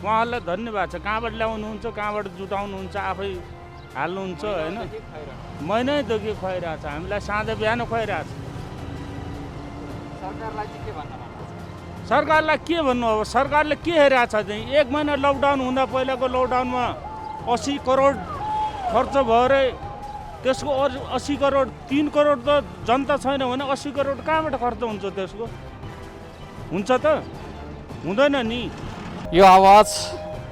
उहाँहरूलाई धन्यवाद छ। कहाँबाट ल्याउनुहुन्छ, कहाँबाट जुटाउनुहुन्छ, आफै हाल्नुहुन्छ होइन। महिनैदेखि खुवाइरहेको छ हामीलाई, साँझ बिहान खुवाइरहेको छ। सरकारलाई के भन्नु? अब सरकारले के हेरेको छ चाहिँ? 1 महिना लकडाउन हुँदा पहिलाको लकडाउनमा 80 करोड खर्च भयो रे। त्यसको 80 करोड 3 करोड त जनता छैन भने 80 करोड कहाँबाट खर्च हुन्छ? त्यसको हुन्छ त? हुँदैन नि। यो आवाज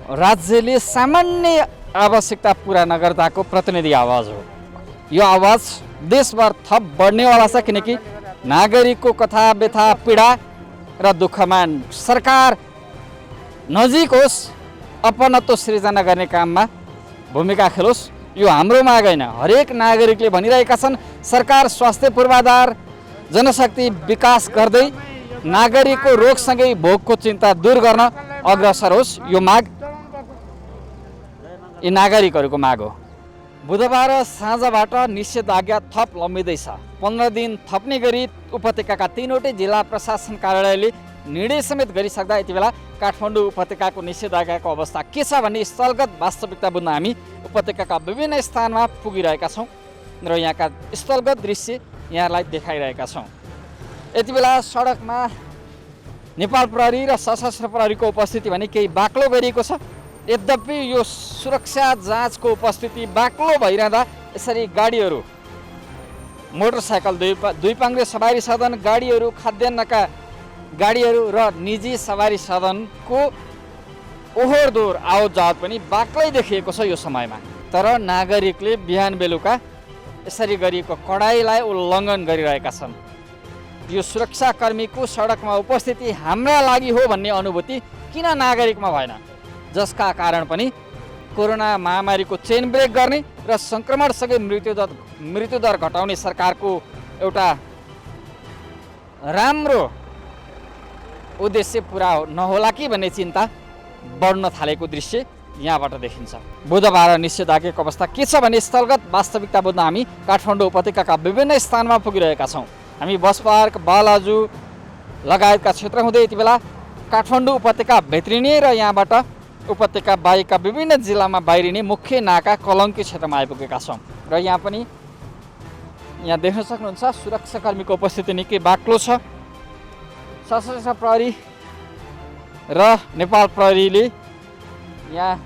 राज्यले सामान्य आवश्यकता पुरा नगर्दाको प्रतिनिधि आवाज हो। यो आवाज देशभर थप बढ्नेवाला छ, किनकि नागरिकको कथा व्यथा पीडा र दुःखमा सरकार नजिक होस्, अपनत्व सृजना गर्ने काममा भूमिका खेलोस्। यो हाम्रो माग होइन। हरेक नागरिकले भनिरहेका छन् सरकार स्वास्थ्य पूर्वाधार जनशक्ति विकास गर्दै नागरिकको रोगसँगै भोकको चिन्ता दूर गर्न अग्रसर होस्। यो माग यी नागरिकहरूको माग हो। बुधबार साँझबाट निषेधाज्ञा थप लम्बिँदैछ। 15 दिन थप्ने गरी उपत्यकाका 3वटै जिल्ला प्रशासन कार्यालयले निर्णय समेत गरिसक्दा यति बेला काठमाडौँ उपत्यकाको निषेधाज्ञाको अवस्था के छ भन्ने स्थलगत वास्तविकता बुझ्न हामी उपत्यकाका विभिन्न स्थानमा पुगिरहेका छौँ र यहाँका स्थलगत दृश्य यहाँलाई देखाइरहेका छौँ। यति बेला सडकमा नेपाल प्रहरी र सशस्त्र प्रहरीको उपस्थिति भने केही बाक्लो गरिएको छ। यद्यपि यो सुरक्षा जाँचको उपस्थिति बाक्लो भइरहँदा यसरी गाडीहरू, मोटरसाइकल, दुई पाङ्ग्रे सवारी साधन गाडीहरू, खाद्यान्नका गाडीहरू र निजी सवारी साधनको ओहोर दोहोर आवत जावत पनि बाक्लै देखिएको छ यो समयमा। तर नागरिकले बिहान बेलुका यसरी गरिएको कडाइलाई उल्लङ्घन गरिरहेका छन्। यो सुरक्षाकर्मीको सडकमा उपस्थिति हाम्रा लागि हो भन्ने अनुभूति किन नागरिकमा भएन? जसका कारण पनि कोरोना महामारीको चेन ब्रेक गर्ने र सङ्क्रमणसँगै मृत्युदर घटाउने सरकारको एउटा राम्रो उद्देश्य पुरा नहोला कि भन्ने चिन्ता बढ्न थालेको दृश्य यहाँबाट देखिन्छ। बुधबार निषेधाज्ञाको अवस्था के छ भने स्थलगत वास्तविकता बुझ्न हामी काठमाडौँ उपत्यकाका विभिन्न स्थानमा पुगिरहेका छौँ। हामी बस पार्क, बालाजु लगायतका क्षेत्र हुँदै यति बेला काठमाडौँ उपत्यका भित्रिने र यहाँबाट उपत्यका बाहेकका विभिन्न जिल्लामा बाहिरिने मुख्य नाका कलङ्की क्षेत्रमा आइपुगेका छौँ र यहाँ पनि यहाँ देख्न सक्नुहुन्छ सुरक्षाकर्मीको उपस्थिति निकै बाक्लो छ। सशस्त्र प्रहरी र नेपाल प्रहरीले यहाँ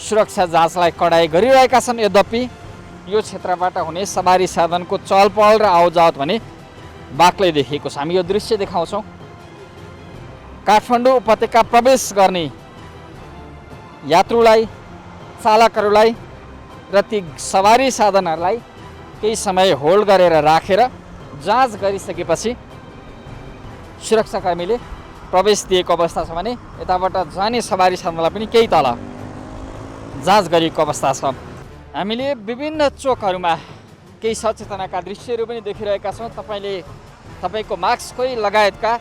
सुरक्षा जाँचलाई कडाइ गरिरहेका छन्। यद्यपि यो क्षेत्रबाट हुने सवारी साधनको चहलपहल र आवतजावत भने बाक्लै देखिएको छ। हामी यो दृश्य देखाउँछौँ। काठमाडौँ उपत्यका प्रवेश गर्ने यात्रुलाई, चालकहरूलाई र ती सवारी साधनहरूलाई केही समय होल्ड गरेर राखेर जाँच गरिसकेपछि सुरक्षाकर्मीले प्रवेश दिएको अवस्था छ भने यताबाट जाने सवारी साधनलाई पनि केही तल जाँच गरिएको अवस्था छ। हामीले विभिन्न चोकहरूमा केही सचेतनाका दृश्यहरू पनि देखिरहेका छौँ। तपाईँको मास्क लगायतका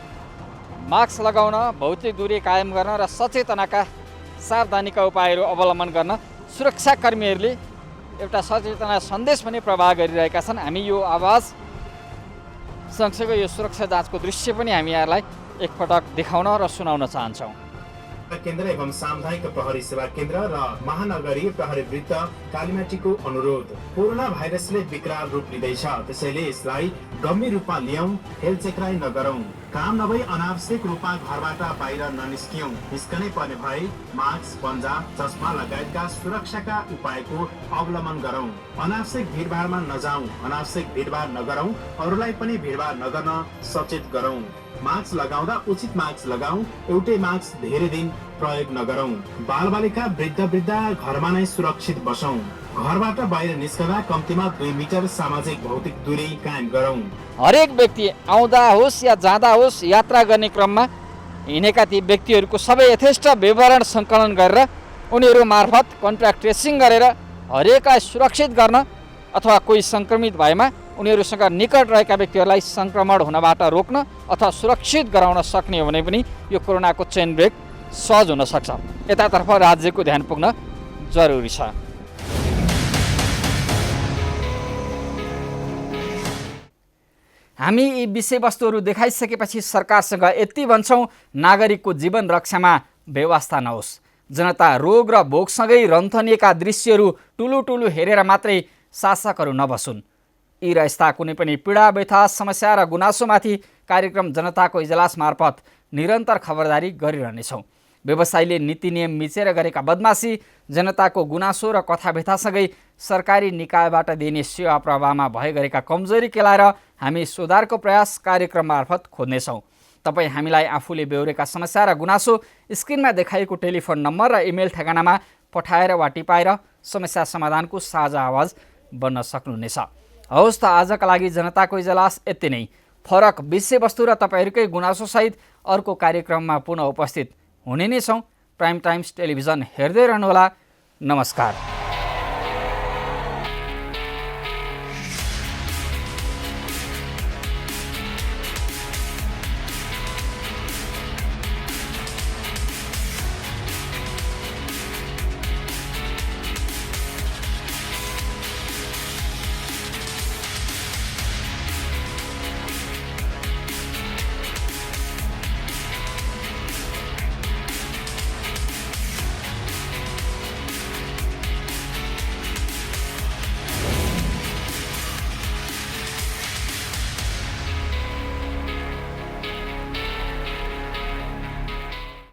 मास्क लगाउन, भौतिक दूरी कायम गर्न र सचेतनाका सावधानीका उपायहरू अवलम्बन गर्न सुरक्षाकर्मीहरूले एउटा सचेतना सन्देश पनि प्रवाह गरिरहेका छन्। हामी यो आवाज सँगसँगै यो सुरक्षा जाँचको दृश्य पनि हामी यहाँलाई एकपटक देखाउन र सुनाउन चाहन्छौँ। केन्द्र एवं सामुदायिक प्रहरी सेवा केन्द्र र महानगरीय प्रहरी वृत्त कालीमाटीको अनुरोध, कोरोना भाइरसले विकराल रूप लिँदैछ, त्यसैले यसलाई गम्भीर रूपमा लियौं, हेलचेक्राइ नगरौं। काम नभई अनावश्यक रूपमा घरबाट बाहिर ननिस्कियौं। निस्कनै पर्ने भए मास्क, पन्जा, चस्मा लगायतका सुरक्षाका उपायको अवलम्बन गरौं। अनावश्यक भिडभाडमा नजाउँ, अनावश्यक भिडभाड नगरौं, अरूलाई पनि भिडभाड नगर्न सचेत गरौं। मास्क लगाउँदा उचित मास्क लगाऊ, एउटै मास्क धेरै दिन प्रयोग नगरौं। बालबालिका वृद्ध घरमा नै सुरक्षित बसौं। घरबाट बाहिर निस्कँदा कम्तीमा 2 मिटर सामाजिक भौतिक दूरी कायम गरौं। हरेक व्यक्ति आउँदा होस् या जाँदा होस् यात्रा गर्ने क्रममा हिँडेका ती व्यक्तिहरूको सबै यथेष्ट विवरण सङ्कलन गरेर उनीहरू मार्फत कन्ट्याक्ट ट्रेसिङ गरेर हरेकलाई सुरक्षित गर्न अथवा कोही सङ्क्रमित भएमा उनीहरूसँग निकट रहेका व्यक्तिहरूलाई सङ्क्रमण हुनबाट रोक्न अथवा सुरक्षित गराउन सक्ने हो भने पनि यो कोरोनाको चेन ब्रेक सहज हुन सक्छ। यतातर्फ राज्यको ध्यान पुग्न जरुरी छ। हामी यी विषयवस्तुहरू देखाइसकेपछि सरकारसँग यति भन्छौँ, नागरिकको जीवन रक्षामा व्यवस्था नहोस्। जनता रोग र भोकसँगै रन्थनिएका दृश्यहरू टुलु हेरेर मात्रै शासकहरू नबसुन्। यी र यस्ता कुनै पनि पीडा व्यथा समस्या र गुनासोमाथि कार्यक्रम जनताको इजलास मार्फत निरन्तर खबरदारी गरिरहनेछौँ। व्यवसायीले नीति नियम मिचेर गरेका बदमासी, जनताको गुनासो र कथा व्यथासँगै सरकारी निकायबाट दिने सेवा प्रवाहमा भए गरेका कमजोरी केलाएर हामी सुधारको प्रयास कार्यक्रम मार्फत खोज्नेछौँ। तपाईँ हामीलाई आफूले बेहोरेका समस्या र गुनासो स्क्रिनमा देखाइएको टेलिफोन नम्बर र इमेल ठेगानामा पठाएर वा टिपाएर समस्या समाधानको साझा आवाज बन्न सक्नुहुनेछ। हवस् त आजका लागि जनताको इजलास यति नै। फरक विषयवस्तु र तपाईँहरूकै गुनासोसहित अर्को कार्यक्रममा पुनः उपस्थित हुने नै छौँ। प्राइम टाइम्स टेलिभिजन हेर्दै रहनुहोला। नमस्कार।